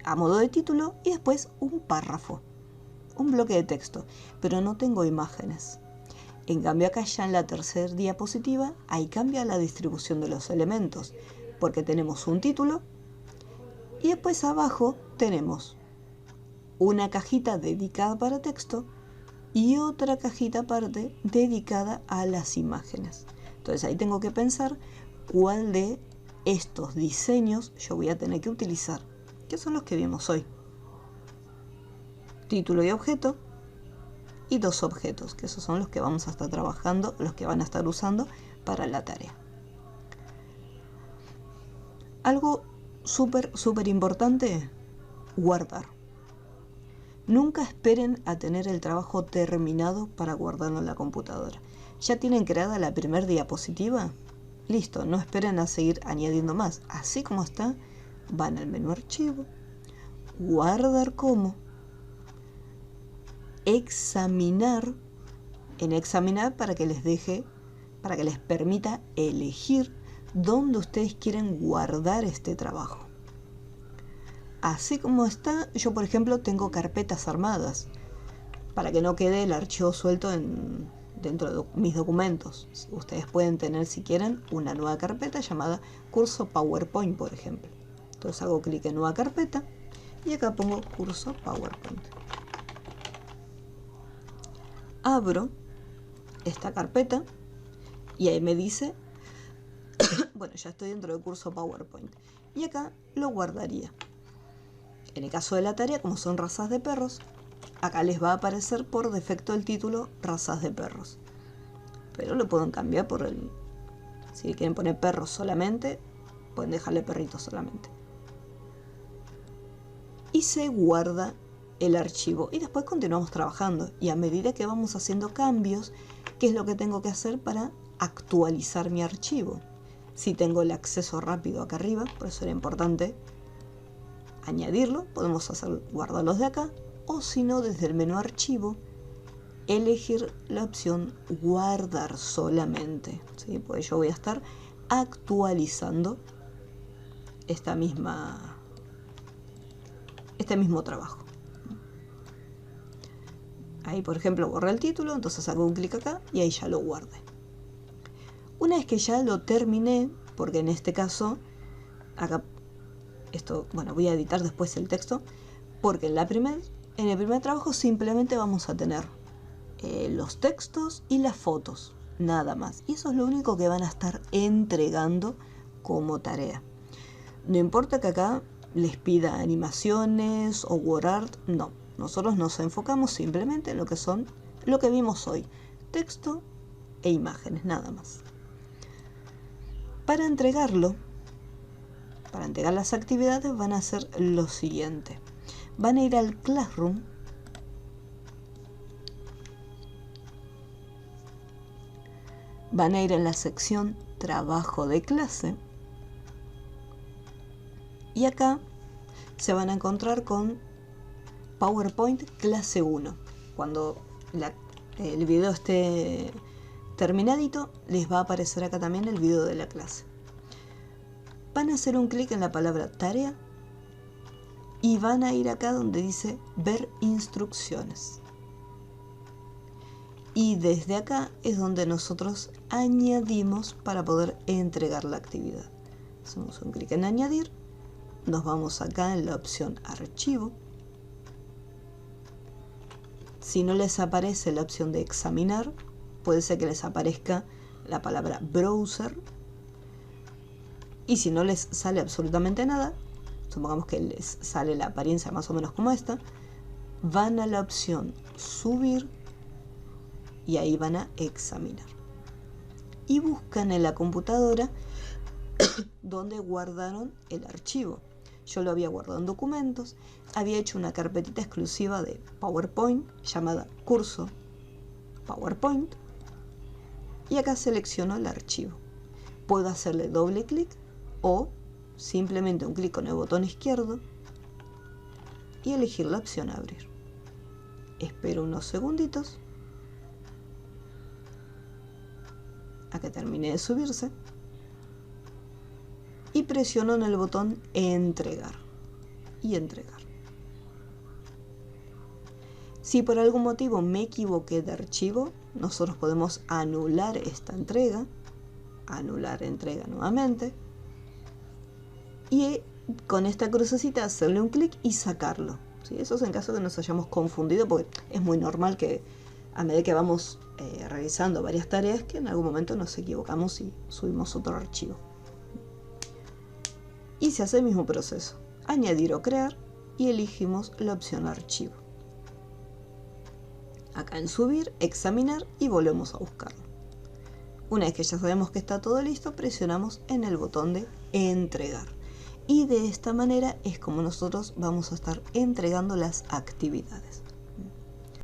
a modo de título y después un párrafo, un bloque de texto, pero no tengo imágenes. En cambio acá ya en la tercera diapositiva, ahí cambia la distribución de los elementos, porque tenemos un título y después abajo tenemos una cajita dedicada para texto y otra cajita aparte dedicada a las imágenes. Entonces ahí tengo que pensar cuál de estos diseños yo voy a tener que utilizar, que son los que vimos hoy. Título y objeto, y dos objetos, que esos son los que vamos a estar trabajando, los que van a estar usando para la tarea. Algo súper importante, guardar. Nunca esperen a tener el trabajo terminado para guardarlo en la computadora. ¿Ya tienen creada la primera diapositiva? Listo, no esperen a seguir añadiendo más. Así como está, van al menú archivo, guardar como, examinar, en examinar para que les deje, para que les permita elegir dónde ustedes quieren guardar este trabajo. Así como está, yo por ejemplo tengo carpetas armadas para que no quede el archivo suelto dentro de mis documentos. Ustedes pueden tener, si quieren, una nueva carpeta llamada curso PowerPoint, por ejemplo. Entonces hago clic en nueva carpeta y acá pongo curso PowerPoint. Abro esta carpeta y ahí me dice, bueno, ya estoy dentro del curso PowerPoint. Y acá lo guardaría. En el caso de la tarea, como son razas de perros, acá les va a aparecer por defecto el título razas de perros. Pero lo pueden cambiar por el... Si quieren poner perros solamente, pueden dejarle perritos solamente. Y se guarda el archivo. Y después continuamos trabajando. Y a medida que vamos haciendo cambios, ¿qué es lo que tengo que hacer para actualizar mi archivo? Si tengo el acceso rápido acá arriba, por eso era importante añadirlo, podemos hacer guardarlos de acá, o si no, desde el menú archivo, elegir la opción guardar solamente, ¿sí? Pues yo voy a estar actualizando este mismo trabajo. Ahí, por ejemplo, borré el título, entonces hago un clic acá y ahí ya lo guardé. Una vez que ya lo terminé, porque en este caso, acá, esto, bueno, voy a editar después el texto, porque en el primer trabajo simplemente vamos a tener los textos y las fotos, nada más. Y eso es lo único que van a estar entregando como tarea. No importa que acá les pida animaciones o WordArt, no. Nosotros nos enfocamos simplemente en lo que vimos hoy, texto e imágenes, nada más. Para entregar las actividades van a hacer lo siguiente. Van a ir al Classroom. Van a ir en la sección Trabajo de clase. Y acá se van a encontrar con PowerPoint clase 1. Cuando el video esté terminadito, les va a aparecer acá también el video de la clase. van a hacer un clic en la palabra tarea y van a ir acá donde dice ver instrucciones. Y desde acá es donde nosotros añadimos para poder entregar la actividad. Hacemos un clic en añadir, nos vamos acá en la opción archivo. Si no les aparece la opción de examinar, puede ser que les aparezca la palabra browser. Y si no les sale absolutamente nada, supongamos que les sale la apariencia más o menos como esta, van a la opción subir y ahí van a examinar. Y buscan en la computadora donde guardaron el archivo. Yo lo había guardado en documentos, había hecho una carpetita exclusiva de PowerPoint llamada curso PowerPoint y acá selecciono el archivo. Puedo hacerle doble clic o simplemente un clic con el botón izquierdo y elegir la opción abrir. Espero unos segunditos a que termine de subirse y presiono en el botón entregar y entregar. Si por algún motivo me equivoqué de archivo, nosotros podemos anular esta entrega, anular entrega nuevamente y con esta crucecita hacerle un clic y sacarlo. ¿Sí? Eso es en caso que nos hayamos confundido, porque es muy normal que a medida que vamos realizando varias tareas, que en algún momento nos equivocamos y subimos otro archivo. Y se hace el mismo proceso, añadir o crear, y elegimos la opción archivo. Acá en subir, examinar y volvemos a buscarlo. Una vez que ya sabemos que está todo listo, presionamos en el botón de entregar. Y de esta manera es como nosotros vamos a estar entregando las actividades.